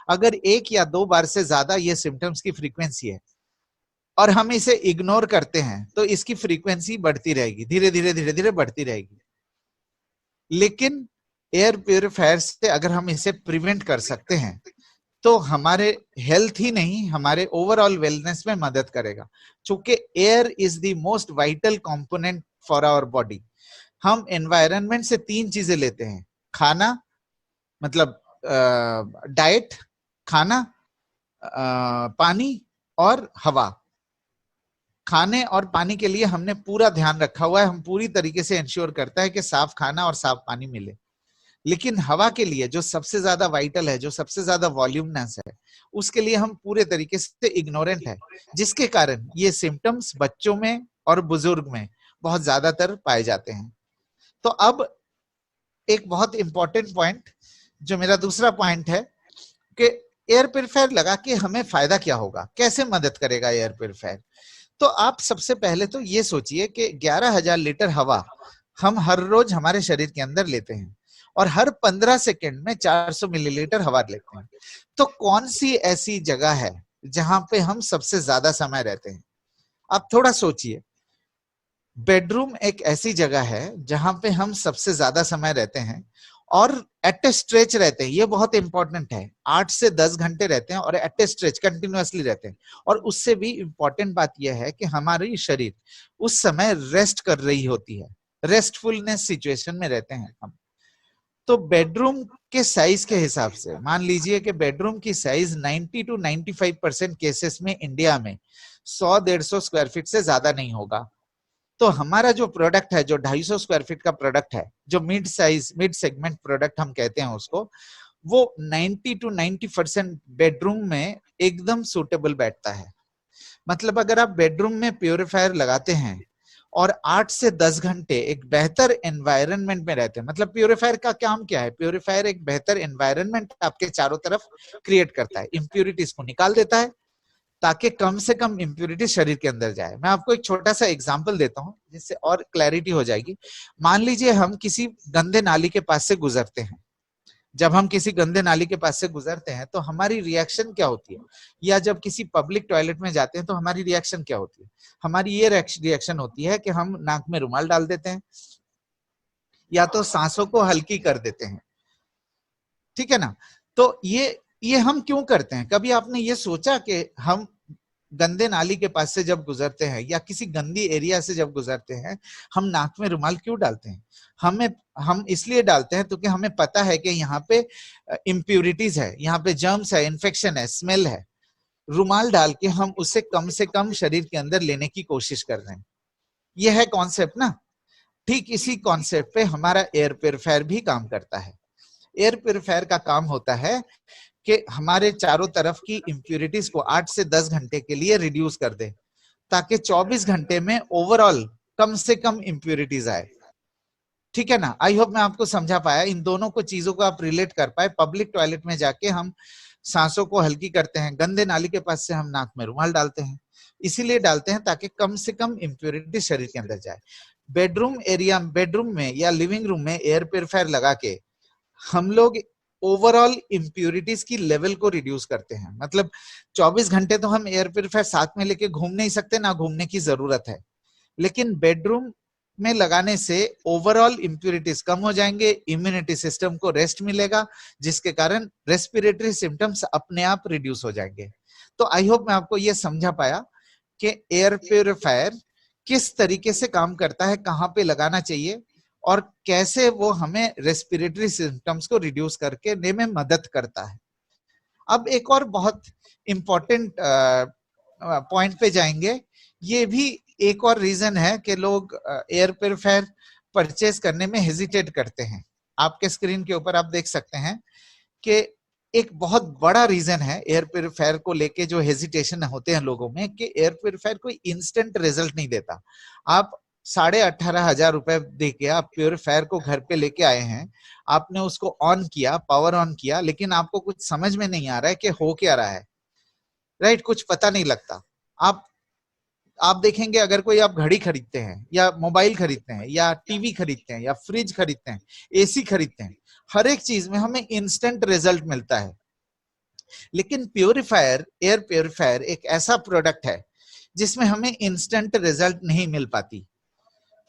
Speaker 2: अगर 1 या 2 बार से ज्यादा ये सिम्टम्स की फ्रीक्वेंसी है और हम इसे इग्नोर करते हैं, तो इसकी फ्रीक्वेंसी बढ़ती रहेगी, धीरे धीरे बढ़ती रहेगी। लेकिन एयर प्योरीफायर से अगर हम इसे प्रिवेंट कर सकते हैं, तो हमारे हेल्थ ही नहीं, हमारे ओवरऑल वेलनेस में मदद करेगा। चूंकि air is the most vital component for our body. हम एनवायरनमेंट से 3 चीजें लेते हैं, खाना, मतलब डाइट, खाना, पानी और हवा। खाने और पानी के लिए हमने पूरा ध्यान रखा हुआ है, हम पूरी तरीके से इंश्योर करता है कि साफ खाना और साफ पानी मिले। लेकिन हवा के लिए, जो सबसे ज्यादा वाइटल है, जो सबसे ज्यादा वॉल्यूमनस है, उसके लिए हम पूरे तरीके से इग्नोरेंट है, जिसके कारण ये सिम्टम्स बच्चों में और बुजुर्ग में बहुत ज्यादातर पाए जाते हैं। तो अब एक बहुत इंपॉर्टेंट पॉइंट, जो मेरा दूसरा पॉइंट है, कि एयर प्योरीफायर लगा के हमें फायदा क्या होगा, कैसे मदद करेगा एयर प्योरीफायर। तो आप सबसे पहले तो ये सोचिए कि 11,000 लीटर हवा हम हर रोज हमारे शरीर के अंदर लेते हैं, और हर 15 सेकंड में 400 मिलीलीटर हवा लेते हैं। तो कौन सी ऐसी जगह है जहां पे हम सबसे ज्यादा समय रहते हैं? आप थोड़ा सोचिए। बेडरूम एक ऐसी जगह है जहां पे हम सबसे ज्यादा समय रहते हैं, और एट ए स्ट्रेच रहते हैं, ये बहुत इंपॉर्टेंट है। 8 से 10 घंटे रहते हैं और एट ए स्ट्रेच कंटिन्यूअसली रहते हैं। और उससे भी इंपॉर्टेंट बात यह है कि हमारी शरीर उस समय रेस्ट कर रही होती है, रेस्टफुलनेस सिचुएशन में रहते हैं हम। तो बेडरूम के साइज के हिसाब से मान लीजिए कि बेडरूम की साइज 90 to 95% केसेस में इंडिया में 100-150 स्क्वायर फीट से ज्यादा नहीं होगा। तो हमारा जो प्रोडक्ट है, जो 250 स्क्वायर फीट का प्रोडक्ट है, जो mid size mid segment product हम कहते हैं उसको, वो 90 to 90% बेडरूम में एकदम सूटेबल बैठता है। मतलब अगर आप बेडरूम में प्योरीफायर लगाते हैं और 8 से 10 घंटे एक बेहतर एनवायरनमेंट में रहते हैं, मतलब प्योरीफायर का काम क्या है, प्योरीफायर एक बेहतर एनवायरनमेंट आपके चारों तरफ क्रिएट करता है, इंप्यूरिटीज को निकाल देता है ताकि कम से कम इंप्यूरिटी शरीर के अंदर जाए। मैं आपको एक छोटा सा एग्जांपल देता हूं जिससे और क्लैरिटी हो जाएगी। मान लीजिए हम किसी गंदे नाली के पास से गुजरते हैं। जब हम किसी गंदे नाली के पास से गुजरते हैं तो हमारी रिएक्शन क्या होती है, या जब किसी पब्लिक टॉयलेट में जाते हैं तो हमारी रिएक्शन क्या होती है? हमारी ये रिएक्शन होती है कि हम नाक में रुमाल डाल देते हैं या तो सांसों को हल्की कर देते हैं, ठीक है ना। तो ये हम क्यों करते हैं? कभी आपने ये सोचा कि हम गंदे नाली के पास से जब गुजरते हैं या किसी गंदी एरिया से जब गुजरते हैं, हम नाक में रुमाल क्यों डालते हैं? हम इसलिए डालते हैं क्योंकि हमें पता है कि यहाँ पे इम्प्यूरिटीज है, यहाँ पे जर्म्स है, इन्फेक्शन है, स्मेल है। रुमाल डाल के हम उसे कम से कम शरीर के अंदर लेने की कोशिश कर रहे हैं। यह है कॉन्सेप्ट ना। ठीक इसी कॉन्सेप्ट पे हमारा एयर प्योरीफायर भी काम करता है। एयर प्योरीफायर का काम होता है कि हमारे चारों तरफ की इंप्यूरिटीज को 8 से 10 घंटे के लिए रिड्यूस कर दे, ताकि 24 घंटे में ओवरऑल कम से कम इंप्यूरिटीज आए। ठीक है ना। आई होप मैं आपको समझा पाया, इन दोनों को चीजों को आप रिलेट कर पाए। पब्लिक टॉयलेट में जाके हम सांसों को हल्की करते हैं, गंदे नाली के पास से हम नाक में रुमाल डालते हैं, इसीलिए डालते हैं ताकि कम से कम इंप्यूरिटी शरीर के अंदर जाए। बेडरूम में या लिविंग रूम में एयर प्योरीफायर लगा के हम लोग ओवरऑल इंप्यूरिटीज की लेवल को रिड्यूस करते हैं। मतलब 24 घंटे तो हम एयर प्योरीफायर साथ में लेके घूम नहीं सकते, ना घूमने की जरूरत है, लेकिन बेडरूम में लगाने से ओवरऑल इंप्यूरिटीज कम हो जाएंगे, इम्यूनिटी सिस्टम को रेस्ट मिलेगा, जिसके कारण रेस्पिरेटरी सिम्टम्स अपने आप रिड्यूस हो जाएंगे। तो आई होप मैं आपको ये समझा पाया कि एयर प्योरीफायर किस तरीके से काम करता है, कहाँ पे लगाना चाहिए और कैसे वो हमें रेस्पिरेटरी सिम्टम्स को रिड्यूस करके में मदद करता है। अब एक और बहुत इंपॉर्टेंट पॉइंट पे जाएंगे। ये भी एक और रीजन है कि लोग एयर प्योरीफायर परचेज करने में हेजिटेट करते हैं। आपके स्क्रीन के ऊपर आप देख सकते हैं कि एक बहुत बड़ा रीजन है एयर प्योरीफायर को लेके जो हेजिटेशन होते हैं लोगों में, कि एयर प्योरीफायर कोई इंस्टेंट रिजल्ट नहीं देता। आप 18,500 रुपए दे के आप प्योरीफायर को घर पे लेके आए हैं, आपने उसको ऑन किया, पावर ऑन किया, लेकिन आपको कुछ समझ में नहीं आ रहा है कि हो क्या रहा है, राइट? कुछ पता नहीं लगता। आप देखेंगे अगर कोई आप घड़ी खरीदते हैं या मोबाइल खरीदते हैं या टीवी खरीदते हैं या फ्रिज खरीदते हैं, एसी खरीदते हैं, हर एक चीज में हमें इंस्टेंट रिजल्ट मिलता है। लेकिन एयर प्योरीफायर एक ऐसा प्रोडक्ट है जिसमें हमें इंस्टेंट रिजल्ट नहीं मिल पाती।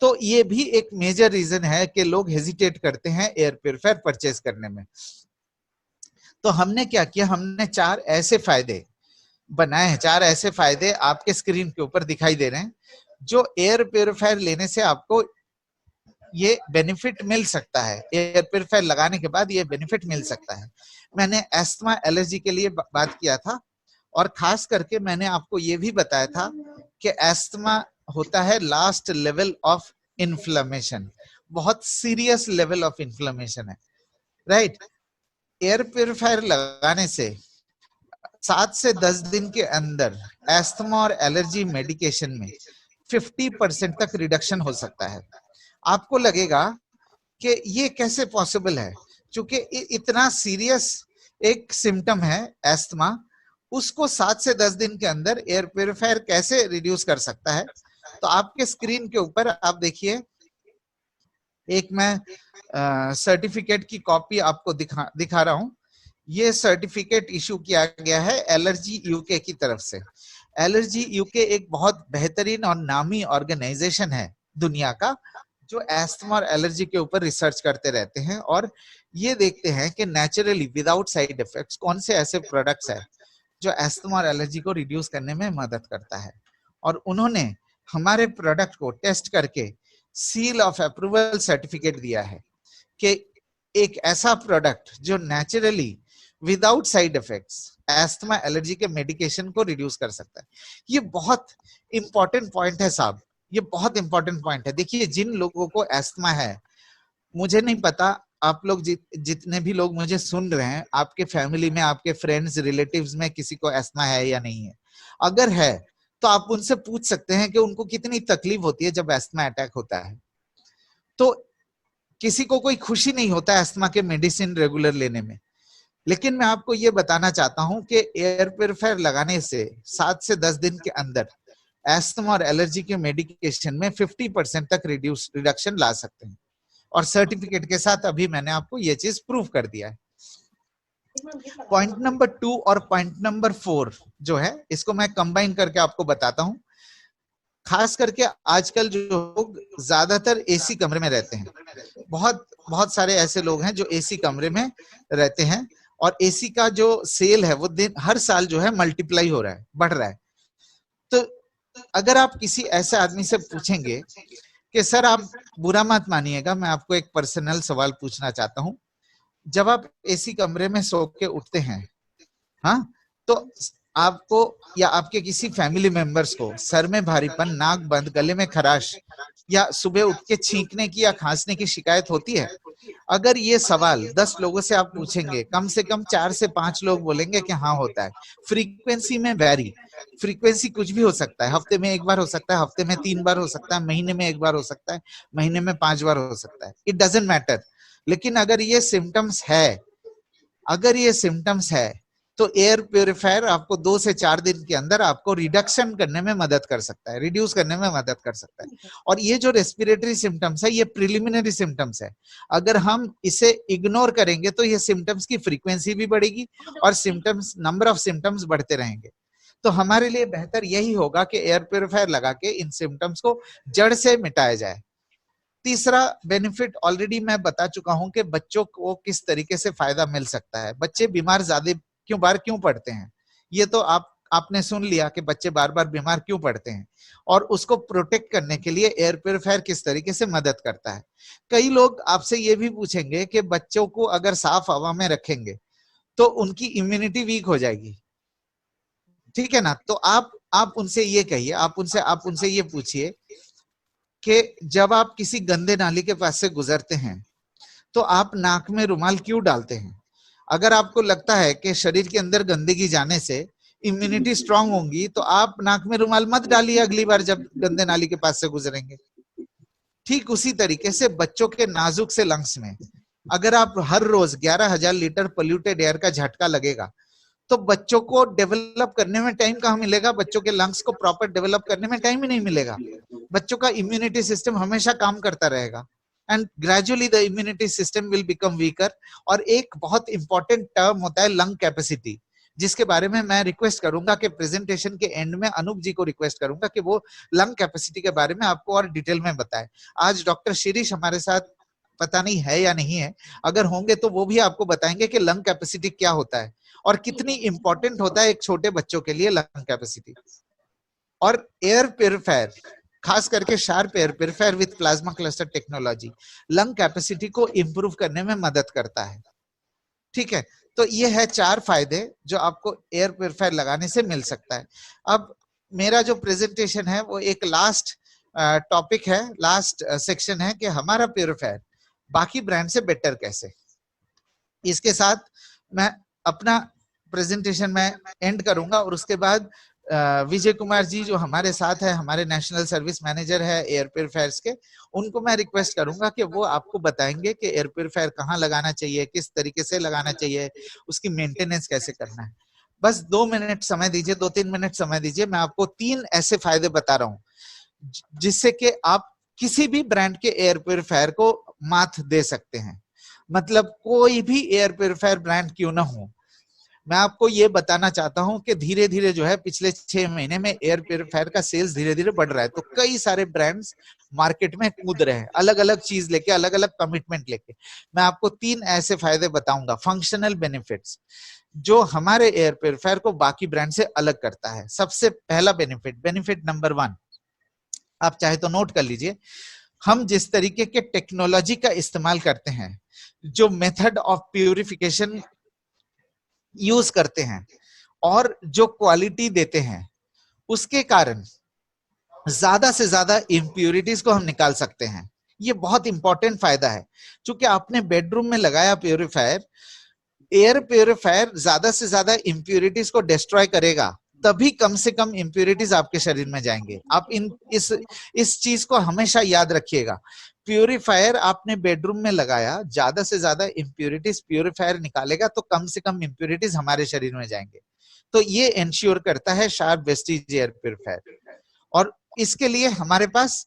Speaker 2: तो ये भी एक मेजर रीजन है कि लोग हेजिटेट करते हैं एयर प्योरीफायर परचेज करने में। तो हमने क्या किया, हमने 4 ऐसे फायदे बनाए हैं, 4 ऐसे फायदे आपके स्क्रीन के ऊपर दिखाई दे रहे हैं, जो एयर प्योरीफायर लेने से आपको ये बेनिफिट मिल सकता है। एयर प्योरीफायर लगाने के बाद ये बेनिफिट मिल सकता है। मैंने एस्थमा एलर्जी के लिए बात किया था, और खास करके मैंने आपको ये भी बताया था कि एस्थमा होता है लास्ट लेवल ऑफ इन्फ्लेमेशन, बहुत सीरियस लेवल ऑफ इन्फ्लेमेशन है, राइट? एयर प्योरीफायर लगाने से 7 से 10 दिन के अंदर एस्थमा और एलर्जी मेडिकेशन में 50% तक रिडक्शन हो सकता है। आपको लगेगा कि ये कैसे पॉसिबल है, क्योंकि इतना सीरियस एक सिम्टम है एस्थमा, उसको 7 से 10 दिन के अंदर एयर प्योरीफायर कैसे रिड्यूस कर सकता है। तो आपके स्क्रीन के ऊपर आप देखिए, एक मैं सर्टिफिकेट की कॉपी आपको दिखा रहा हूं। ये सर्टिफिकेट इशू किया गया है एलर्जी यूके की तरफ से। एलर्जी यूके एक बहुत बेहतरीन और नामी ऑर्गेनाइजेशन है दुनिया का, जो एस्थमा और एलर्जी के ऊपर रिसर्च करते रहते हैं और ये देखते हैं कि नेचुरली विदाउट साइड इफेक्ट्स कौन से ऐसे प्रोडक्ट्स है जो अस्थमा और एलर्जी को रिड्यूस करने में मदद करता है। और उन्होंने हमारे प्रोडक्ट को टेस्ट करके सील ऑफ अप्रूवल सर्टिफिकेट दिया है कि एक ऐसा प्रोडक्ट जो naturally without side effects asthma allergy के मेडिकेशन को रिड्यूस कर सकता है। ये बहुत इंपॉर्टेंट पॉइंट है साहब, ये बहुत इंपॉर्टेंट पॉइंट है। देखिए, जिन लोगों को अस्थमा है, मुझे नहीं पता आप लोग जितने भी लोग मुझे सुन रहे हैं, आपके फैमिली में, आपके फ्रेंड्स रिलेटिव्स में किसी को अस्थमा है या नहीं है। अगर है तो आप उनसे पूछ सकते हैं कि उनको कितनी तकलीफ होती है जब अस्थमा अटैक होता है। तो किसी को कोई खुशी नहीं होता अस्थमा के मेडिसिन रेगुलर लेने में, लेकिन मैं आपको ये बताना चाहता हूं कि एयर प्यूरिफायर लगाने से 7 से 10 दिन के अंदर अस्थमा और एलर्जी के मेडिकेशन में 50% तक रिडक्शन ला सकते हैं। और सर्टिफिकेट के साथ अभी मैंने आपको ये चीज प्रूव कर दिया है। पॉइंट नंबर 2 और पॉइंट नंबर 4 जो है, इसको मैं कंबाइन करके आपको बताता हूं। खास करके आजकल जो लोग ज्यादातर एसी कमरे में रहते हैं, बहुत सारे ऐसे लोग हैं जो एसी कमरे में रहते हैं, और एसी का जो सेल है वो हर साल जो है मल्टीप्लाई हो रहा है, बढ़ रहा है। तो अगर आप किसी ऐसे आदमी से पूछेंगे कि सर, आप बुरा मत मानिएगा, मैं आपको एक पर्सनल सवाल पूछना चाहता हूं, जब आप एसी कमरे में सो के उठते हैं, हाँ, तो आपको या आपके किसी फैमिली मेंबर्स को सर में भारीपन, नाक बंद, गले में खराश या सुबह उठ के छींकने की या खांसने की शिकायत होती है? अगर ये सवाल 10 लोगों से आप पूछेंगे, कम से कम 4 से 5 लोग बोलेंगे कि हाँ होता है। फ्रीक्वेंसी में वेरी, फ्रीक्वेंसी कुछ भी हो सकता है, हफ्ते में 1 बार हो सकता है, हफ्ते में 3 बार हो सकता है, महीने में 1 बार हो सकता है, महीने में 5 बार हो सकता है, इट डजंट मैटर। लेकिन अगर ये सिम्टम्स है, तो एयर प्यूरिफायर आपको 2 से 4 दिन के अंदर आपको रिडक्शन करने में मदद कर सकता है, रिड्यूस करने में मदद कर सकता है। और ये जो रेस्पिरेटरी सिम्टम्स है, ये प्रिलिमिनरी सिम्टम्स है। अगर हम इसे इग्नोर करेंगे तो ये सिम्टम्स की फ्रीक्वेंसी भी बढ़ेगी और सिम्टम्स, नंबर ऑफ सिम्टम्स बढ़ते रहेंगे। तो हमारे लिए बेहतर यही होगा कि एयर प्यूरिफायर लगा के इन सिम्टम्स को जड़ से मिटाया जाए। तीसरा बेनिफिट ऑलरेडी मैं बता चुका हूं कि बच्चों को किस तरीके से फायदा मिल सकता है। बच्चे बीमार ज्यादा क्यों पड़ते हैं, ये तो आपने सुन लिया कि बच्चे बार बार बीमार क्यों पड़ते हैं, और उसको प्रोटेक्ट करने के लिए एयर प्यूरिफायर किस तरीके से मदद करता है। कई लोग आपसे ये भी पूछेंगे कि बच्चों को अगर साफ हवा में रखेंगे तो उनकी इम्यूनिटी वीक हो जाएगी, ठीक है ना? तो आप उनसे ये कहिए, आप उनसे ये पूछिए कि जब आप किसी गंदे नाली के पास से गुजरते हैं तो आप नाक में रुमाल क्यों डालते हैं? अगर आपको लगता है कि शरीर के अंदर गंदगी जाने से इम्यूनिटी स्ट्रांग होगी, तो आप नाक में रुमाल मत डालिए अगली बार जब गंदे नाली के पास से गुजरेंगे। ठीक उसी तरीके से बच्चों के नाजुक से लंग्स में अगर आप हर रोज 11,000 लीटर पोल्यूटेड एयर का झटका लगेगा, तो बच्चों को डेवलप करने में टाइम कहाँ मिलेगा? बच्चों के लंग्स को प्रॉपर डेवलप करने में टाइम ही नहीं मिलेगा। बच्चों का इम्यूनिटी सिस्टम हमेशा काम करता रहेगा, and gradually the immunity system will become weaker. और एक बहुत इंपॉर्टेंट टर्म होता है लंग कैपेसिटी, जिसके बारे में मैं रिक्वेस्ट करूंगा कि प्रेजेंटेशन के एंड में अनूप जी को रिक्वेस्ट करूंगा कि वो लंग कैपेसिटी के बारे में आपको और डिटेल में बताए। आज डॉक्टर शिरीष हमारे साथ पता नहीं है या नहीं है, अगर होंगे तो वो भी आपको बताएंगे कि लंग कैपेसिटी क्या होता है और कितनी इंपॉर्टेंट होता है एक छोटे बच्चों के लिए लंग कैपेसिटी। और एयर प्यूरिफायर, खास करके sharp air purifier with plasma cluster technology, lung capacity को इंप्रूव करने में मदद करता है, ठीक है? तो ये है 4 फायदे जो आपको एयर प्यूरिफायर लगाने से मिल सकता है। अब मेरा जो प्रेजेंटेशन है वो एक लास्ट टॉपिक है, लास्ट सेक्शन है कि हमारा प्यूरिफायर बाकी ब्रांड से बेटर कैसे। इसके साथ मैं अपना प्रेजेंटेशन में एंड करूंगा और उसके बाद विजय कुमार जी जो हमारे साथ है, हमारे नेशनल सर्विस मैनेजर है एयर प्यूरिफायर्स के, उनको मैं रिक्वेस्ट करूंगा कि वो आपको बताएंगे कि एयर प्यूरिफायर कहाँ लगाना चाहिए, किस तरीके से लगाना चाहिए, उसकी मेंटेनेंस कैसे करना है। बस 2 मिनट समय दीजिए, 2-3 मिनट समय दीजिए। मैं आपको 3 ऐसे फायदे बता रहा हूँ जिससे कि आप किसी भी ब्रांड के एयर प्यूरिफायर को मात दे सकते हैं। मतलब कोई भी एयर प्यूरिफायर ब्रांड क्यों ना हो, मैं आपको ये बताना चाहता हूं कि धीरे धीरे जो है पिछले 6 महीने में एयर प्योरीफायर का सेल्स धीरे धीरे बढ़ रहा है। तो कई सारे ब्रांड्स मार्केट में कूद रहे हैं, अलग अलग चीज लेके, अलग अलग कमिटमेंट लेके। मैं आपको 3 ऐसे फायदे बताऊंगा, फंक्शनल बेनिफिट्स, जो हमारे एयर प्योरीफायर को बाकी ब्रांड से अलग करता है। सबसे पहला बेनिफिट नंबर 1, आप चाहे तो नोट कर लीजिए। हम जिस तरीके के टेक्नोलॉजी का इस्तेमाल करते हैं, जो मेथड ऑफ प्यूरिफिकेशन यूज करते हैं और जो क्वालिटी देते हैं, उसके कारण ज्यादा से ज्यादा इंप्यूरिटीज को हम निकाल सकते हैं। ये बहुत इंपॉर्टेंट फायदा है। क्योंकि आपने बेडरूम में लगाया प्यूरिफायर, एयर प्यूरिफायर ज्यादा से ज्यादा इंप्यूरिटीज को डिस्ट्रॉय करेगा, तभी कम से कम इंप्यूरिटीज आपके शरीर में जाएंगे। आप इस चीज को हमेशा याद रखिएगा। प्यूरिफायर आपने बेडरूम में लगाया, ज्यादा से ज्यादा इंप्यूरिटीज प्यूरिफायर निकालेगा, तो कम से कम इंप्यूरिटीज हमारे शरीर में जाएंगे। तो ये इंश्योर करता है शार्प वेस्टीज एयर प्यूरिफायर। और इसके लिए हमारे पास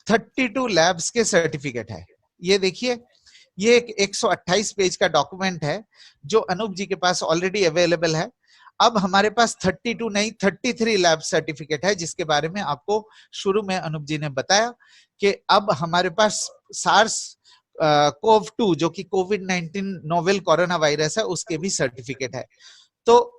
Speaker 2: 32 लैब्स के सर्टिफिकेट है। ये देखिए, ये एक 128 पेज का डॉक्यूमेंट है जो अनूप जी के पास ऑलरेडी अवेलेबल है। अब हमारे पास 32 नहीं 33 लैब सर्टिफिकेट है, जिसके बारे में आपको शुरू में अनूप जी ने बताया कि अब हमारे पास सार्स कोव-2 जो कि कोविड-19 नोवेल कोरोना वायरस है, उसके भी सर्टिफिकेट है। तो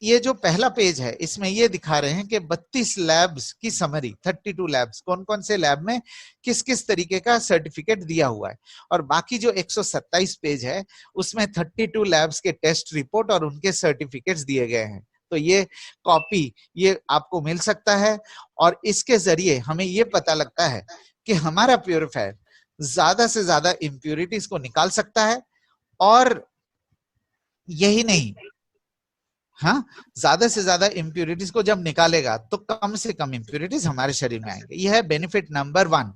Speaker 2: ये जो पहला पेज है, इसमें ये दिखा रहे हैं कि 32 लैब्स की समरी, 32 लैब्स, कौन कौन से लैब में किस किस तरीके का सर्टिफिकेट दिया हुआ है। और बाकी जो 127 पेज है, उसमें 32 लैब्स के टेस्ट रिपोर्ट और उनके सर्टिफिकेट्स दिए गए हैं। तो ये कॉपी ये आपको मिल सकता है, और इसके जरिए हमें ये पता लगता है कि हमारा प्यूरिफायर ज्यादा से ज्यादा इंप्यूरिटीज को निकाल सकता है। और यही नहीं, हाँ, ज्यादा से ज्यादा इंप्यूरिटीज को जब निकालेगा तो कम से कम इंप्यूरिटीज हमारे शरीर में आएंगे। यह है बेनिफिट नंबर 1,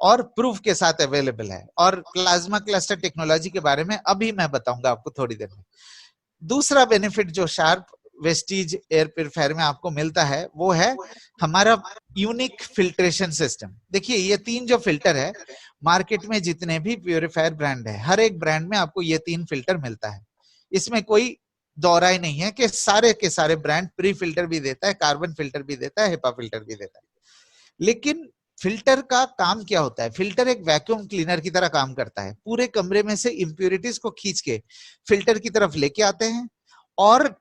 Speaker 2: और प्रूफ के साथ अवेलेबल है। और प्लाज्मा क्लस्टर टेक्नोलॉजी के बारे में अभी मैं बताऊंगा आपको थोड़ी देर में। दूसरा बेनिफिट जो शार्प वेस्टीज एयर प्यूरिफायर में आपको मिलता है, वो है हमारा यूनिक फिल्ट्रेशन सिस्टम। देखिए, ये 3 जो फिल्टर है, मार्केट में जितने भी प्यूरिफायर ब्रांड है, हर एक ब्रांड में आपको ये 3 फिल्टर मिलता है। इसमें कोई दौराई नहीं है कि सारे के सारे ब्रांड प्री फिल्टर भी देता है, कार्बन फिल्टर भी देता है, हेपा फिल्टर भी देता है। लेकिन फिल्टर का काम क्या होता है? फिल्टर एक वैक्यूम क्लीनर की तरह काम करता है। पूरे कमरे में से इंप्यूरिटीज को खींच के फिल्टर की तरफ लेके आते हैं, और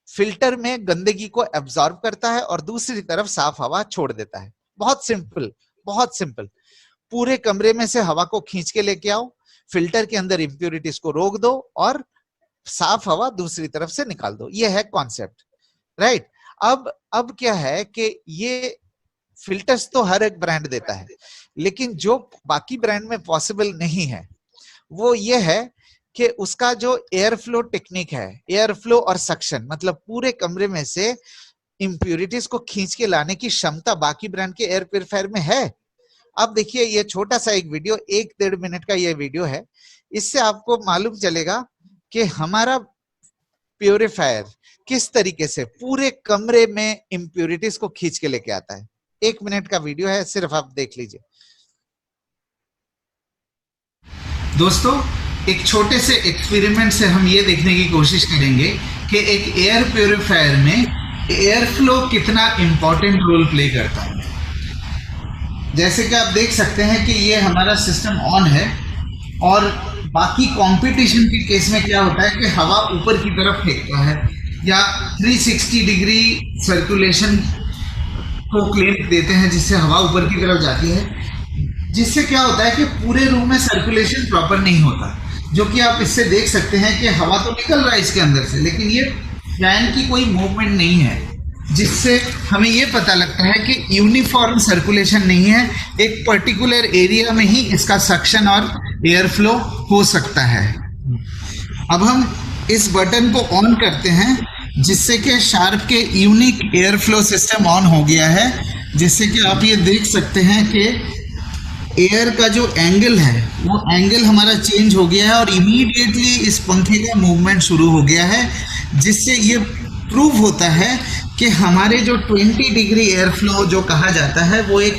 Speaker 2: फिल्टर में गंदगी को एब्जॉर्ब करता है और दूसरी तरफ साफ हवा छोड़ देता है। बहुत सिंपल, बहुत सिंपल। पूरे कमरे में से हवा को खींच के लेके आओ, फिल्टर के अंदर इंप्यूरिटीज को रोक दो, और साफ हवा दूसरी तरफ से निकाल दो। ये है कॉन्सेप्ट, राइट। अब क्या है कि ये फिल्टर्स तो हर एक ब्रांड देता है, लेकिन जो बाकी ब्रांड में पॉसिबल नहीं है, वो ये है कि उसका जो एयर फ्लो टेक्निक है, एयर फ्लो और सक्शन, मतलब पूरे कमरे में से इंप्यूरिटीज को खींच के लाने की क्षमता बाकी ब्रांड के एयर प्यूरिफायर में है। अब देखिए, ये छोटा सा एक वीडियो, 1-1.5 मिनट का ये वीडियो है। इससे आपको मालूम चलेगा कि हमारा प्यूरिफायर किस तरीके से पूरे कमरे में इंप्यूरिटीज को खींच के लेके आता है। 1 मिनट का वीडियो है, सिर्फ आप देख लीजिए।
Speaker 3: दोस्तों, एक छोटे से एक्सपेरिमेंट से हम ये देखने की कोशिश करेंगे कि एक एयर प्यूरिफायर में एयर फ्लो कितना इंपॉर्टेंट रोल प्ले करता है। जैसे कि आप देख सकते हैं कि ये हमारा सिस्टम ऑन है, और बाकी कंपटीशन के केस में क्या होता है कि हवा ऊपर की तरफ फेंकता है, या 360 डिग्री सर्कुलेशन को क्लेम देते हैं, जिससे हवा ऊपर की तरफ जाती है, जिससे क्या होता है कि पूरे रूम में सर्कुलेशन प्रॉपर नहीं होता। जो कि आप इससे देख सकते हैं कि हवा तो निकल रहा है इसके अंदर से, लेकिन ये फैन की कोई मूवमेंट नहीं है, जिससे हमें ये पता लगता है कि यूनिफॉर्म सर्कुलेशन नहीं है। एक पर्टिकुलर एरिया में ही इसका सक्शन और एयर फ्लो हो सकता है। अब हम इस बटन को ऑन करते हैं, जिससे कि शार्प के unique air flow system on हो गया है, जिससे कि आप ये देख सकते हैं कि एयर का जो एंगल है, वो एंगल हमारा चेंज हो गया है, और इमीडिएटली इस पंखे का मूवमेंट शुरू हो गया है, जिससे ये प्रूव होता है कि हमारे जो 20 डिग्री एयर फ्लो जो कहा जाता है, वो एक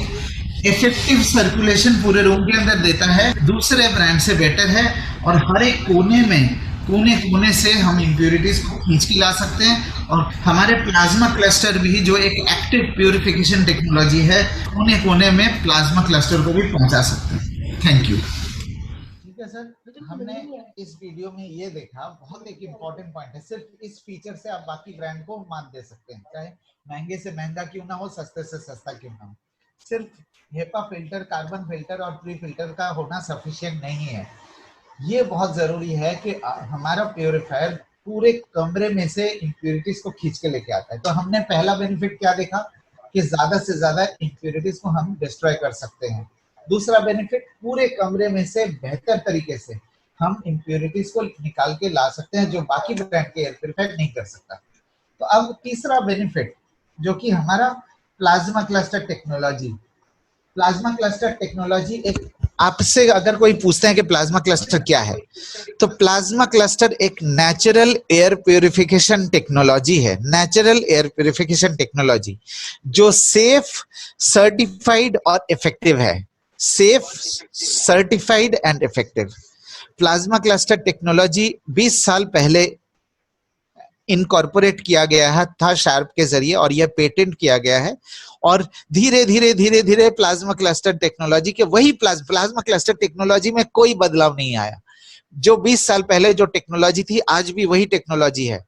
Speaker 3: इफेक्टिव सर्कुलेशन पूरे रूम के अंदर देता है, दूसरे ब्रांड से बेटर है, और हर एक कोने में कोने कोने से हम इम्प्योरिटीज को खींच के ला सकते हैं, और हमारे प्लाज्मा क्लस्टर भी जो एक एक्टिव प्योरिफिकेशन टेक्नोलॉजी है, कोने कोने में प्लाज्मा क्लस्टर को भी पहुंचा सकते हैं। Thank you.
Speaker 2: ठीक है सर, हमने इस वीडियो में ये देखा, बहुत एक इम्पोर्टेंट पॉइंट है, सिर्फ इस फीचर से आप बाकी ब्रांड को मात दे सकते हैं, चाहे महंगे से महंगा क्यों ना हो, सस्ते से सस्ता क्यों ना हो। सिर्फ हेपा फिल्टर, कार्बन फिल्टर और प्री फिल्टर का होना सफिशिएंट नहीं है। ये बहुत जरूरी है कि हमारा प्योरीफायर पूरे कमरे में से इम्प्योरिटीज को खींच के लेके आता है। तो हमने पहला बेनिफिट क्या देखा कि ज्यादा से ज्यादा इम्प्योरिटीज को हम डिस्ट्रॉय कर सकते हैं। दूसरा बेनिफिट, पूरे कमरे में से बेहतर तरीके से हम इम्प्योरिटीज को निकाल के ला सकते हैं, जो बाकी ब्रांड के एयर प्योरीफायर नहीं कर सकता। तो अब तीसरा बेनिफिट, जो कि हमारा plasma cluster technology. Plasma cluster technology एक, आपसे अगर कोई पूछते हैं कि प्लाज्मा क्लस्टर क्या है, तो प्लाज्मा क्लस्टर एक नेचुरल एयर प्योरिफिकेशन टेक्नोलॉजी है। नेचुरल एयर प्योरिफिकेशन टेक्नोलॉजी जो सेफ, सर्टिफाइड और इफेक्टिव है। Safe, certified and effective. Plasma cluster technology 20 साल पहले इनकॉर्पोरेट किया गया था शार्प के जरिए, और यह पेटेंट किया गया है। और धीरे धीरे प्लाज्मा क्लस्टर टेक्नोलॉजी के वही प्लाज्मा क्लस्टर टेक्नोलॉजी में कोई बदलाव नहीं आया। जो 20 साल पहले जो टेक्नोलॉजी थी, आज भी वही टेक्नोलॉजी है,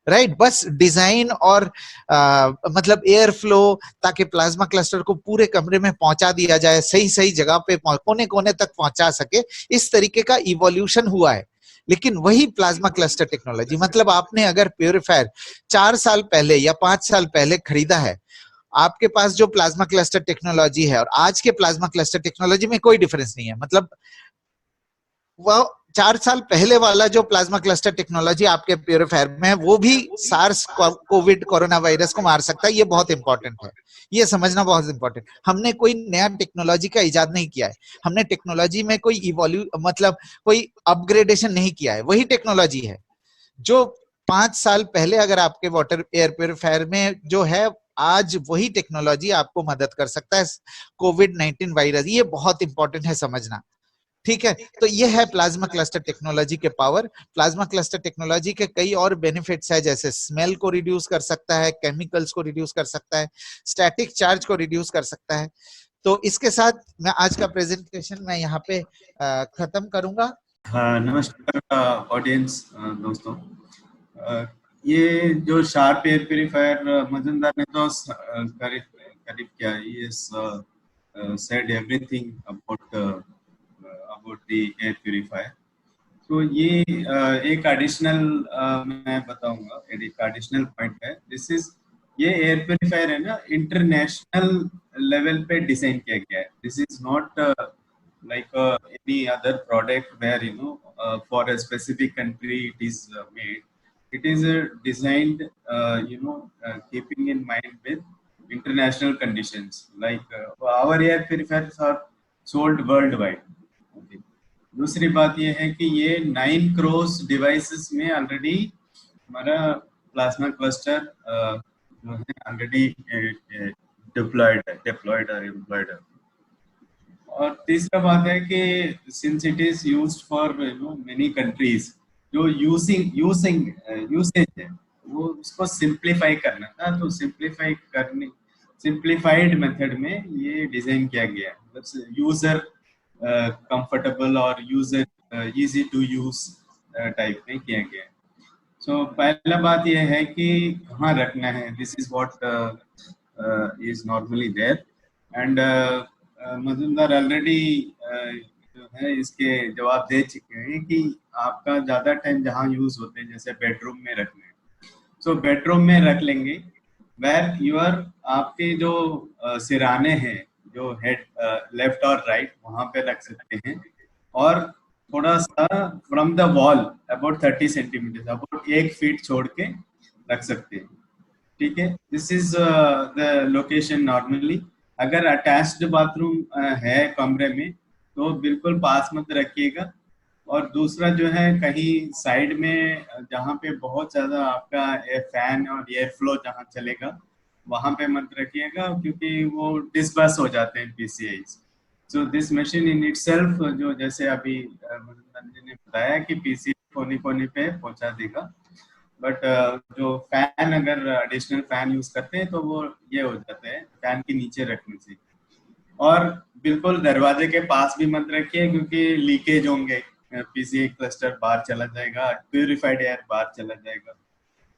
Speaker 2: राइट। बस डिजाइन और मतलब एयर फ्लो, ताकि प्लाज्मा क्लस्टर को पूरे कमरे में पहुंचा दिया जाए, सही सही जगह पे कोने कोने तक पहुंचा सके, इस तरीके का इवोल्यूशन हुआ है। लेकिन वही प्लाज्मा क्लस्टर टेक्नोलॉजी, मतलब आपने अगर प्योरीफायर 4 साल पहले या 5 साल पहले खरीदा है, आपके पास जो प्लाज्मा क्लस्टर टेक्नोलॉजी है और आज के प्लाज्मा क्लस्टर टेक्नोलॉजी में कोई डिफरेंस नहीं है। मतलब वह 4 साल पहले वाला जो प्लाज्मा क्लस्टर टेक्नोलॉजी आपके प्योरीफायर में है, वो भी सार्स कोविड कोरोना वायरस को मार सकता है। ये बहुत इंपॉर्टेंट है, ये समझना बहुत इंपॉर्टेंट। हमने कोई नया टेक्नोलॉजी का इजाद नहीं किया है, हमने टेक्नोलॉजी में कोई मतलब कोई अपग्रेडेशन नहीं किया है। वही टेक्नोलॉजी है जो 5 साल पहले अगर आपके वाटर एयर प्योरीफायर में जो है, आज वही टेक्नोलॉजी आपको मदद कर सकता है कोविड-19 वायरस। ये बहुत इंपॉर्टेंट है समझना, ठीक है। तो ये है प्लाज्मा क्लस्टर टेक्नोलॉजी के पावर। प्लाज्मा क्लस्टर टेक्नोलॉजी के कई और बेनिफिट्स है, जैसे स्मेल को रिड्यूस कर सकता है, केमिकल्स को रिड्यूस कर सकता है, स्टैटिक चार्ज को रिड्यूस कर सकता है। तो इसके साथ मैं आज का प्रेजेंटेशन मैं यहाँ पे खत्म करूंगा।
Speaker 4: नमस्कार ऑडियंस दोस्तों, ये जो शार्प एयर प्योरीफायर मजुमदार ने तो करीब क्या ये said everything about the air purifier। तो ये एक एडिशनल मैं बताऊंगा, एक एडिशनल पॉइंट है। ये एयर प्योरीफायर है ना, इंटरनेशनल लेवल पे डिजाइन किया गया है। This is not like any other product where for a specific country it is made. It is designed keeping in mind with international conditions, like our air purifiers are sold worldwide। okay. दूसरी बात ये है कि ये 9 crores devices में already हमारा plasma cluster जो है ऑलरेडी डिप्लॉयड है। और तीसरा बात है कि since it is used for many countries, जो यूसेज है वो उसको सिंप्लीफाई करना था। तो सिंप्लीफाइड मेथड में ये डिजाइन किया गया है, मतलब यूजर कंफर्टेबल और user easy to use type में किया गया है। सो पहला बात ये है कि कहाँ रखना है, this is what is normally there. And Majumdar already जो है इसके जवाब दे चुके हैं कि आपका ज़्यादा टाइम जहाँ यूज़ होते हैं, जैसे बेडरूम में रखने, सो बेडरूम में रख लेंगे। वेयर आपके जो सिराने हैं, जो हेड लेफ्ट और राइट, वहाँ पे रख सकते हैं। और थोड़ा सा from the wall about 30 centimetre, about 1 feet छोड़ के रख सकते हैं, ठीक है। This is the location normally. अगर अटैच्ड बाथरूम है कमरे में तो बिल्कुल पास मत रखिएगा। और दूसरा जो है, कहीं साइड में जहाँ पे बहुत ज़्यादा आपका फैन और एयर फ्लो जहाँ चलेगा वहाँ पे मत रखिएगा, क्योंकि वो डिस्पर्स हो जाते हैं PCIs। So this machine in itself, जो जैसे अभी मनोरंजन ने बताया कि PCI कोने कोने पे पहुंचा देगा। बट जो फैन अगर एडिशनल फैन यूज करते हैं तो वो ये हो जाता है फैन के नीचे रखने से। और बिल्कुल दरवाजे के पास भी मत रखिए क्योंकि लीकेज होंगे, पीसीए क्लस्टर बाहर चला जाएगा, प्यूरिफाइड एयर बाहर चला जाएगा,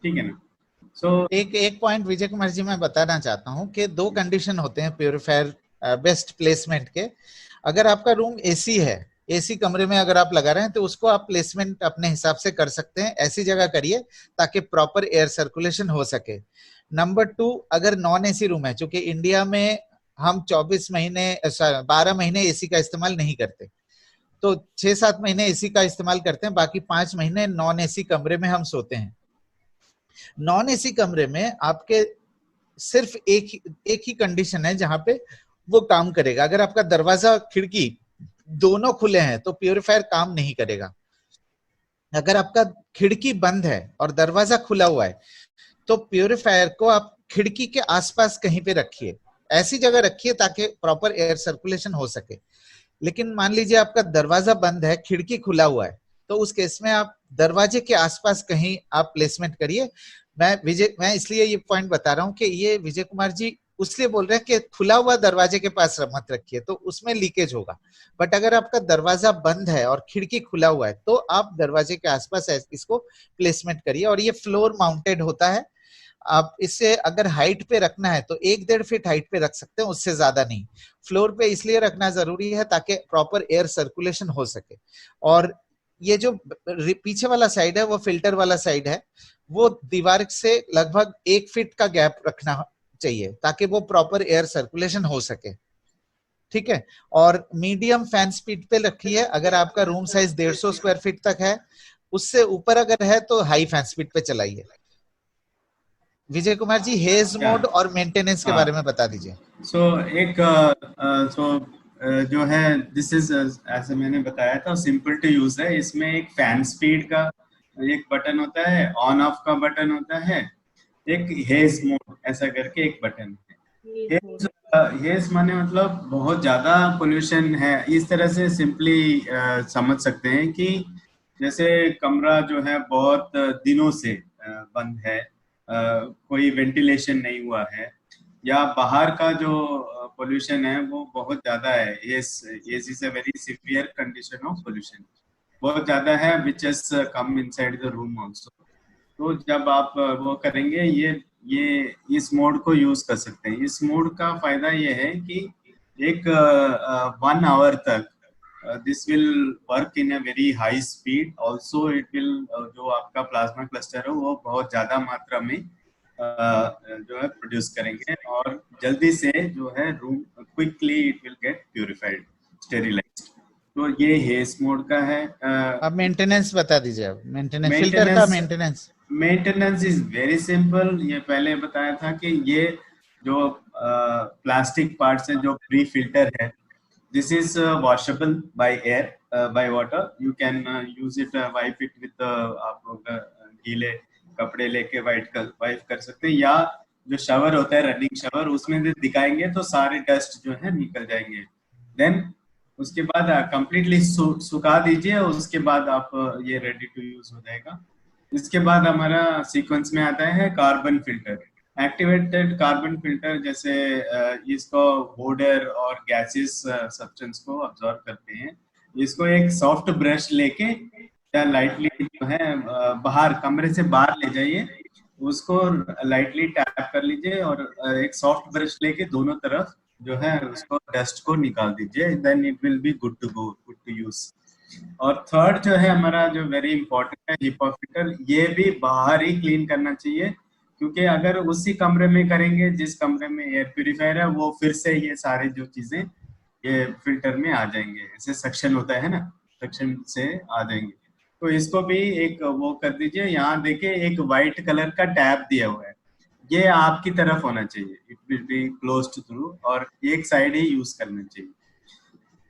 Speaker 4: ठीक है ना।
Speaker 2: एक पॉइंट विजय कुमार जी मैं बताना चाहता हूं कि दो कंडीशन होते हैं प्यूरिफायर बेस्ट प्लेसमेंट के। अगर आपका रूम एसी है, एसी कमरे में अगर आप लगा रहे हैं तो उसको आप प्लेसमेंट अपने हिसाब से कर सकते हैं, ऐसी जगह करिए ताकि प्रॉपर एयर सर्कुलेशन हो सके। नंबर 2, अगर नॉन एसी रूम है, चूंकि इंडिया में हम 12 महीने एसी का इस्तेमाल नहीं करते, तो 6-7 महीने एसी का इस्तेमाल करते हैं, बाकी 5 महीने नॉन एसी कमरे में हम सोते हैं। नॉन एसी कमरे में आपके सिर्फ एक ही कंडीशन है जहां पे वो काम करेगा। अगर आपका दरवाजा खिड़की दोनों खुले हैं तो प्यूरिफायर काम नहीं करेगा। अगर आपका खिड़की बंद है और दरवाजा खुला हुआ है तो प्यूरिफायर को आप खिड़की के आसपास कहीं पे रखिए, ऐसी जगह रखिए ताकि प्रॉपर एयर सर्कुलेशन हो सके। लेकिन मान लीजिए आपका दरवाजा बंद है, खिड़की खुला हुआ है, तो उस केस में आप दरवाजे के आसपास कहीं आप प्लेसमेंट करिए। मैं इसलिए ये पॉइंट बता रहा हूं कि ये विजय कुमार जी उसलिए बोल रहे हैं कि खुला हुआ दरवाजे के पास मत रखिए तो उसमें लीकेज होगा। बट अगर आपका दरवाजा बंद है और खिड़की खुला हुआ है तो आप दरवाजे के आसपास इसको प्लेसमेंट करिए। और ये फ्लोर माउंटेड होता है, आप इसे अगर हाइट पे रखना है तो 1-1.5 फीट हाइट पे रख सकते हैं, उससे ज्यादा नहीं। फ्लोर पे इसलिए रखना जरूरी है ताकि प्रॉपर एयर सर्कुलेशन हो सके। और ये जो पीछे वाला साइड है वो फिल्टर वाला साइड है, वो दीवार से लगभग 1 फीट का गैप रखना चाहिए ताकि वो प्रॉपर एयर सर्कुलेशन हो सके, ठीक है। और मीडियम फैन स्पीड पे रखिए। अगर आपका रूम साइज 150 स्क्वायर फीट तक है, उससे ऊपर अगर है तो हाई फैन स्पीड पे चलाइए। विजय कुमार जी हेज मोड और मेंटेनेंस के बारे में बता दीजिए।
Speaker 4: जो है दिस इज ऐसे मैंने बताया था सिंपल टू यूज है। इसमें एक फैन स्पीड का एक बटन होता है, ऑन ऑफ का बटन होता है, एक हेज मोड ऐसा करके एक बटन है। हेज माने मतलब बहुत ज्यादा पोल्यूशन है, इस तरह से सिंपली समझ सकते हैं कि जैसे कमरा जो है बहुत दिनों से बंद है, कोई वेंटिलेशन नहीं हुआ है, या बाहर का जो पोल्यूशन है वो बहुत ज्यादा है। ये is a very severe condition of pollution, बहुत ज्यादा है which is come inside the room also. तो जब आप वो करेंगे ये इस मोड को यूज कर सकते हैं। इस मोड का फायदा ये है कि एक 1 आवर तक this will work in a very high speed. Also it will जो आपका प्लाज्मा क्लस्टर है वो बहुत ज्यादा मात्रा में जो है प्रोड्यूस करेंगे और जल्दी से जो है room quickly it will get purified, sterilised. तो ये हेज मोड का है।
Speaker 2: अब मेंटेनेंस बता दीजिए। अब फिल्टर का
Speaker 4: मेंटेनेंस इज वेरी सिंपल। ये पहले बताया था कि ये जो प्लास्टिक पार्ट्स है जो प्री फिल्टर है, this is washable by air, by water. You can use it, wipe it with, आप लोग गीले कपड़े लेके वाइप कर सकते हैं, या जो शावर होता है रनिंग शावर उसमें दिखाएंगे तो सारे डस्ट जो है निकल जाएंगे। देन उसके बाद कंप्लीटली सुखा दीजिए, उसके बाद आप ये रेडी टू यूज हो जाएगा। इसके बाद हमारा सीक्वेंस में आता है carbon filter. Activated carbon filter जैसे इसको वोडर और गैसेस सब्सटेंस को अब्सॉर्ब करते हैं। इसको एक सॉफ्ट ब्रश लेके या लाइटली जो है बाहर कमरे से बाहर ले जाइए, उसको लाइटली टैप कर लीजिए और एक सॉफ्ट ब्रश लेके दोनों तरफ जो है उसको डस्ट को निकाल दीजिए। Then it will be good to go, good to use. और थर्ड जो है हमारा जो वेरी इंपॉर्टेंट है HEPA फिल्टर, ये भी बाहर ही क्लीन करना चाहिए, क्योंकि अगर उसी कमरे में करेंगे जिस कमरे में एयर प्यूरिफायर है वो फिर से ये सारे जो चीजें ये फिल्टर में आ जाएंगे। ऐसे सक्शन होता है ना, सक्शन से आ जाएंगे। तो इसको भी एक वो कर दीजिए। यहाँ देखिए एक व्हाइट कलर का टैब दिया हुआ है, ये आपकी तरफ होना चाहिए, it will be closed through, और एक साइड ही यूज करना चाहिए।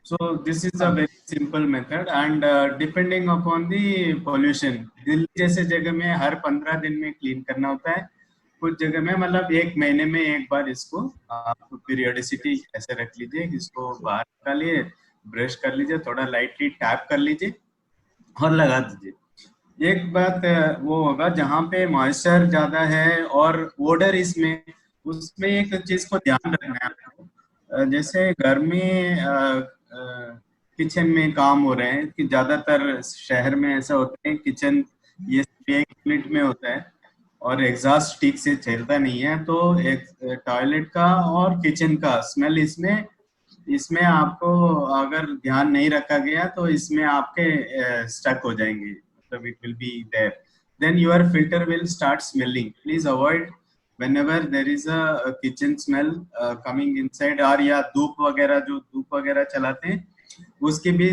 Speaker 4: So this is a very simple method and depending upon the pollution, Delhi जैसे जगह में हर 15 दिन में क्लीन करना होता है, कुछ जगह में मतलब 1 महीने में एक बार इसको आप पीरियोडिसिटी ऐसे रख लीजिए। इसको बाहर निकालिए, ब्रश कर लीजिए, थोड़ा लाइटली टैप कर लीजिए और लगा दीजिए। एक बात वो होगा जहाँ पे मॉइस्चर ज्यादा है और ओडर इसमें, उसमें एक चीज को ध्यान रखना है आपको। जैसे घर में किचन में काम हो रहे हैं कि ज्यादातर शहर में ऐसा होता है, किचन ये एक यूनिट में होता है और एग्जॉस्ट ठीक से चलता नहीं है, तो एक टॉयलेट का और किचन का स्मेल इसमें इसमें आपको अगर ध्यान नहीं रखा गया तो इसमें आपके स्टक हो जाएंगे, मतलब it will be there, then your filter will start smelling. Please avoid whenever there is a kitchen smell coming inside, और या धूप वगैरह, जो धूप वगैरह चलाते हैं उसके भी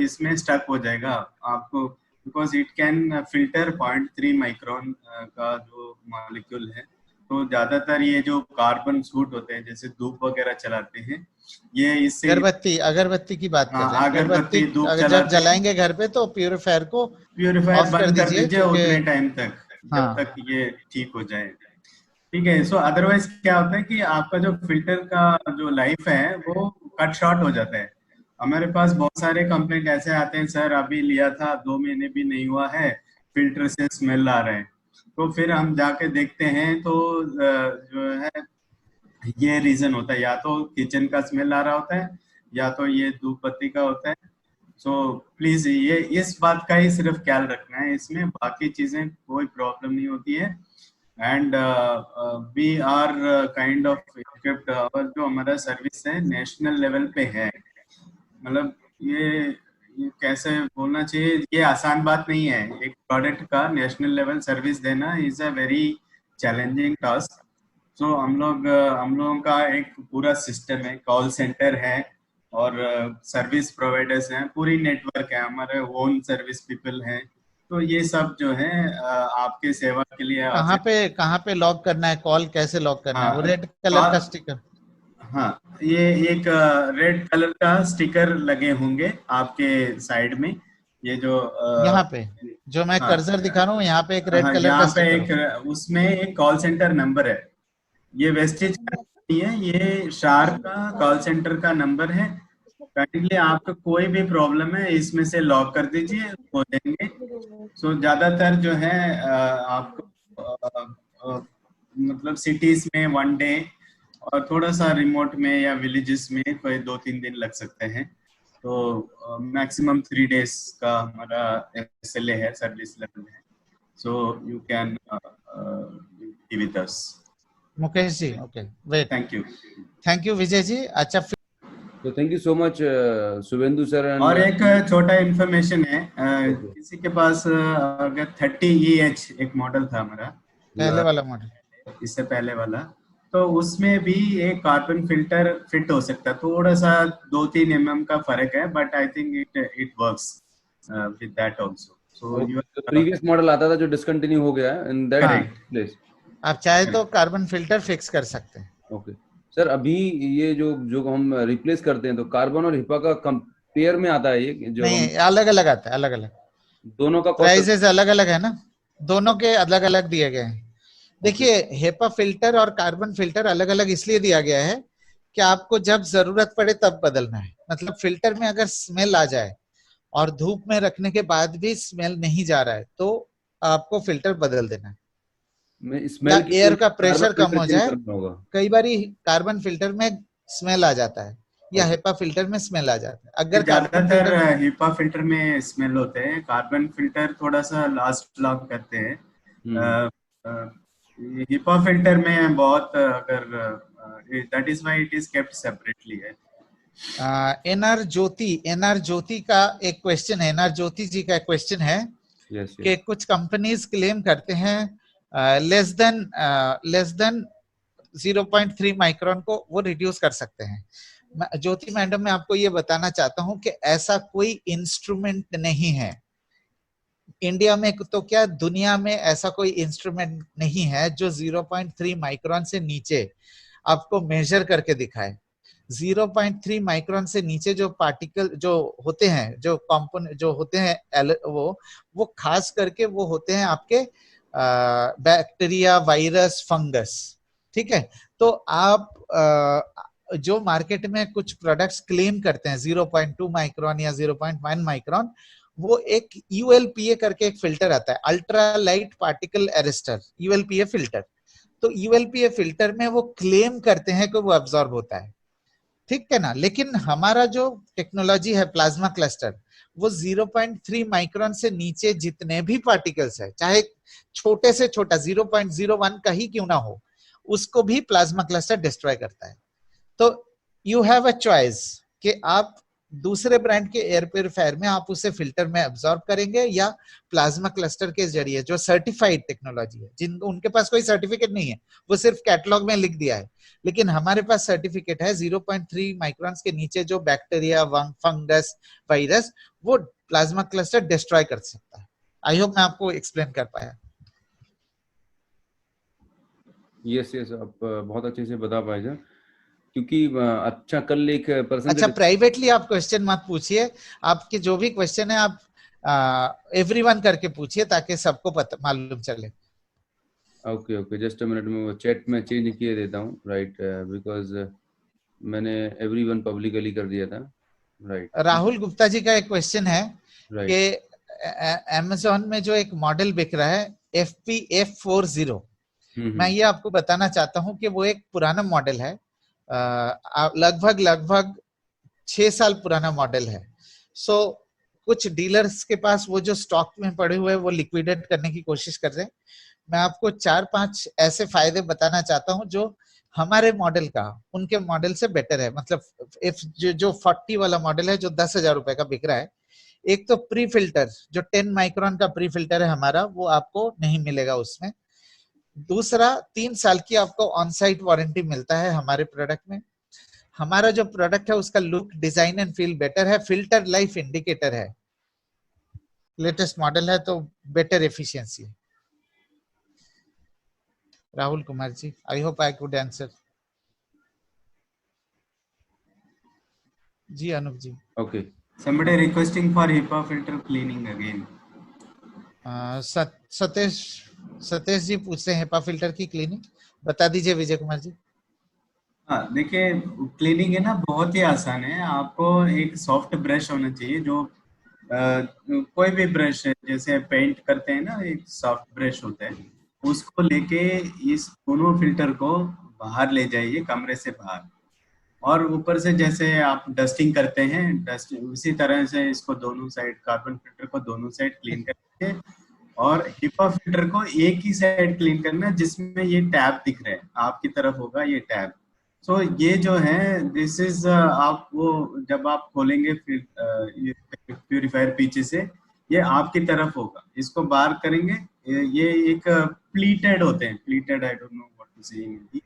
Speaker 4: इसमें स्टक हो जाएगा आपको, because it can filter 0.3 micron का जो मॉलिक्यूल है। तो ज्यादातर ये जो कार्बन सूट होते हैं, जैसे धूप वगैरह चलाते हैं, ये इससे
Speaker 2: अगरबत्ती, अगरबत्ती की बात कर रहे हैं।
Speaker 4: अगरबत्ती धूप
Speaker 2: अगर जब जलाएंगे घर पे तो प्यूरीफायर को
Speaker 4: प्यूरीफायर बंद कर दीजिए उतने टाइम तक,
Speaker 2: हाँ,
Speaker 4: जब तक ये ठीक हो जाए। ठीक है। सो अदरवाइज क्या होता है कि आपका जो फिल्टर का जो लाइफ है वो कट शॉर्ट हो जाता है। हमारे पास बहुत सारे कंप्लेंट ऐसे आते हैं, सर अभी लिया था 2 महीने भी नहीं हुआ है, फिल्टर से स्मेल आ रहा है। तो फिर हम जाके देखते हैं तो जो है ये रीजन होता है, या तो किचन का स्मेल आ रहा होता है या तो ये धूप बत्ती का होता है। सो प्लीज ये इस बात का ही सिर्फ ख्याल रखना है, इसमें बाकी चीजें कोई प्रॉब्लम नहीं होती है। And we are kind of equipped, और जो हमारा सर्विस है नेशनल लेवल पे है, मतलब ये कैसे बोलना चाहिए, ये आसान बात नहीं है। एक प्रोडक्ट का नेशनल लेवल सर्विस देना is a very challenging task. So हम लोगों का एक पूरा सिस्टम है, कॉल सेंटर है और सर्विस प्रोवाइडर्स हैं, पूरी नेटवर्क है, हमारे ओन सर्विस पीपल हैं। तो ये सब जो है आपके सेवा के लिए।
Speaker 2: कहाँ पे लॉक करना है, कॉल कैसे लॉक करना है? वो रेड कलर का स्टिकर,
Speaker 4: हाँ, ये एक रेड कलर का स्टिकर लगे होंगे आपके साइड में, ये जो
Speaker 2: यहाँ पे जो मैं कर्सर दिखा रहा हूँ, यहाँ पे एक रेड कलर का
Speaker 4: यहाँ पे
Speaker 2: स्टिकर,
Speaker 4: एक उसमें एक कॉल सेंटर नंबर है। ये वेस्टेज का नहीं है, ये शार्प का कॉल सेंटर का नंबर है। काइंडली आपको कोई भी प्रॉब्लम है इसमें से लॉक कर दीजिए, हो जाएंगे। सो ज्यादातर जो है आपको मतलब सिटीज में 1 डे और थोड़ा सा रिमोट में या विलेजेस में कोई 2-3 दिन लग सकते हैं। तो मैक्सिमम 3 days का हमारा SLA है, सर्विस लेवल है। So you can be with us.
Speaker 2: Mukesh ji, okay, wait,
Speaker 4: thank you
Speaker 2: Vijay ji. अच्छा,
Speaker 1: तो thank you so much Shubhendu sir.
Speaker 4: और एक छोटा इन्फॉर्मेशन है, किसी के पास अगर 30EH एक मॉडल था हमारा,
Speaker 2: पहले वाला मॉडल,
Speaker 4: इससे पहले वाला, तो उसमें भी एक कार्बन फिल्टर फिट हो सकता है। थोड़ा सा 2-3 mm का फर्क है, but I think it works with that also. So
Speaker 1: previous model आता था जो डिसकंटिन्यू हो गया इन दैट प्लेस,
Speaker 2: आप चाहे तो कार्बन फिल्टर फिक्स कर सकते हैं।
Speaker 1: Okay sir. अभी ये जो हम रिप्लेस करते हैं तो कार्बन और हिपा का कंपेयर में आता है, ये जो
Speaker 2: नहीं, अलग अलग आता है, अलग अलग,
Speaker 1: दोनों का
Speaker 2: प्राइसेस अलग अलग है ना, दोनों के अलग अलग दिए गए हैं। देखिए, हेपा फिल्टर और कार्बन फिल्टर अलग अलग इसलिए दिया गया है कि आपको जब जरूरत पड़े तब बदलना है। मतलब फिल्टर में अगर स्मेल आ जाए और धूप में रखने के बाद भी स्मेल नहीं जा रहा है तो आपको फिल्टर बदल देना है।
Speaker 1: स्मेल
Speaker 2: एयर का प्रेशर कम हो जाए, कई बार कार्बन फिल्टर में स्मेल आ जाता है या हेपा फिल्टर में स्मेल आ जाता है। अगर
Speaker 4: ज्यादातर हेपा फिल्टर में स्मेल होते हैं, कार्बन फिल्टर थोड़ा सा लास्ट लॉक करते हैं। HEPA फिल्टर में बहुत अगर that is why it is kept separately है।
Speaker 2: एनआर ज्योति का एक क्वेश्चन है, एनआर ज्योति जी का एक क्वेश्चन है कि कुछ कंपनीज क्लेम करते हैं लेस देन 0.3 माइक्रोन को वो रिड्यूस कर सकते हैं। ज्योति मैडम, मैं आपको ये बताना चाहता हूं कि ऐसा कोई इंस्ट्रूमेंट नहीं है इंडिया में, तो क्या दुनिया में ऐसा कोई इंस्ट्रूमेंट नहीं है जो 0.3 माइक्रोन से नीचे आपको मेजर करके दिखाए। 0.3 माइक्रोन से नीचे जो पार्टिकल जो होते हैं, जो कंपोनेंट जो होते हैं, वो खास करके वो होते हैं आपके बैक्टीरिया, वायरस, फंगस। ठीक है, तो आप जो मार्केट में कुछ प्रोडक्ट्स क्लेम करते हैं 0.2 माइक्रोन या 0.1 माइक्रोन, वो एक ULPA करके एक फिल्टर आता है, ultra light particle arrester, ULPA filter. तो ULPA फिल्टर में वो क्लेम करते हैं कि वो अब्सॉर्ब होता है, ठीक है ना। लेकिन हमारा जो टेक्नोलॉजी है प्लाज्मा क्लस्टर, वो 0.3 माइक्रोन से नीचे जितने भी पार्टिकल्स है, चाहे छोटे से छोटा 0.01 का ही क्यों ना हो, उसको भी प्लाज्मा क्लस्टर डिस्ट्रॉय करता है। तो यू हैव अ चॉइस कि आप दूसरे ब्रांड के एयर प्यूरिफायर में आप उसे फिल्टर में अब्सॉर्ब करेंगे, या प्लाज्मा क्लस्टर के जरिए जो सर्टिफाइड टेक्नोलॉजी है, जिन उनके पास कोई सर्टिफिकेट नहीं है, वो सिर्फ कैटलॉग में लिख दिया है, लेकिन हमारे पास सर्टिफिकेट है 0.3 माइक्रोन्स के नीचे जो बैक्टीरिया, फंगस, वायरस, वो प्लाज्मा क्लस्टर डिस्ट्रॉय कर सकता है। आई होप मैं आपको एक्सप्लेन कर पाया।
Speaker 1: यस यस, आप बहुत अच्छे से बता पाए सर, क्योंकि अच्छा कल एक पर्सन,
Speaker 2: अच्छा प्राइवेटली आप क्वेश्चन मत पूछिए, आपके जो भी क्वेश्चन है आप एवरीवन करके पूछिए ताकि सबको पता मालूम चले।
Speaker 1: Okay okay, just a minute में वो चैट में चेंज किए देता हूँ, राइट, बिकॉज मैंने एवरीवन पब्लिकली कर दिया था, राइट।
Speaker 2: राहुल गुप्ता जी का एक क्वेश्चन है कि अमेज़न में जो एक मॉडल बिक रहा है FPF40, मैं ये आपको बताना चाहता हूँ कि वो एक पुराना मॉडल है, लगभग 6 साल पुराना मॉडल है। सो कुछ डीलर्स के पास वो जो स्टॉक में पड़े हुए वो लिक्विडेट करने की कोशिश कर रहे हैं। मैं आपको 4-5 ऐसे फायदे बताना चाहता हूँ जो हमारे मॉडल का उनके मॉडल से बेटर है। मतलब जो 40 वाला मॉडल है जो 10,000 रुपए का बिक रहा है, एक तो प्री फिल्टर जो 10 माइक्रोन का प्री फिल्टर है हमारा, वो आपको नहीं मिलेगा उसमें। दूसरा, 3 साल की आपको ऑन साइट वारंटी मिलता है हमारे प्रोडक्ट में। हमारा जो प्रोडक्ट है उसका look, design and feel better है, फिल्टर लाइफ इंडिकेटर है, लेटेस्ट मॉडल है, तो बेटर एफिशिएंसी है। Rahul Kumar ji, I hope I could answer. जी Anoop ji.
Speaker 1: Okay,
Speaker 4: somebody requesting for HEPA filter cleaning again.
Speaker 2: Satesh ji पूछ रहे हैं HEPA फिल्टर की क्लीनिंग, बता दीजिए विजय कुमार जी।
Speaker 4: हाँ देखिए, क्लीनिंग है ना बहुत ही आसान है। आपको एक सॉफ्ट ब्रश होना चाहिए, जो कोई भी ब्रश है, जैसे पेंट करते हैं ना, एक सॉफ्ट ब्रश होता है, उसको लेके इस दोनों फिल्टर को बाहर ले जाइए, कमरे से बाहर, और ऊपर से जैसे आप डस्टिंग करते हैं, डस्ट उसी तरह से इसको दोनों साइड, कार्बन फिल्टर को दोनों साइड क्लीन करके, और HEPA फिल्टर को एक ही साइड क्लीन करना, जिसमें ये टैब दिख रहे हैं आपकी तरफ होगा ये टैब। सो ये जो है, दिस इज आप वो जब आप खोलेंगे ये प्यूरिफायर पीछे से, ये आपकी तरफ होगा, इसको बाहर करेंगे, ये एक प्लीटेड होते हैं, pleated, I don't know what to say in Hindi,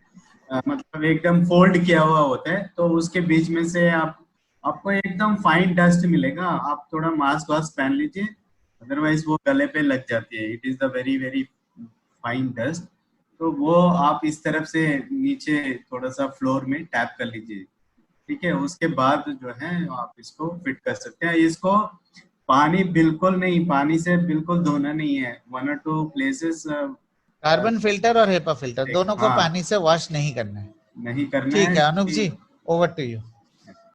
Speaker 4: मतलब एकदम फोल्ड किया हुआ होता है, तो उसके बीच में से आपको एकदम फाइन डस्ट मिलेगा। आप थोड़ा मास्क वास्क पहन लीजिए, अदरवाइज वो गले पे लग जाती है, it is the very very fine dust. तो वो आप इस तरफ से नीचे थोड़ा सा फ्लोर में टैप कर लीजिए, ठीक है। उसके बाद जो है आप इसको फिट कर सकते हैं। इसको पानी बिल्कुल नहीं, पानी से बिल्कुल धोना नहीं है, 1 or 2 प्लेसेस
Speaker 2: कार्बन फिल्टर और HEPA फिल्टर दोनों को पानी से वॉश नहीं करना है,
Speaker 4: नहीं करना है।
Speaker 2: ठीक है। अनूप जी, ओवर टू यू।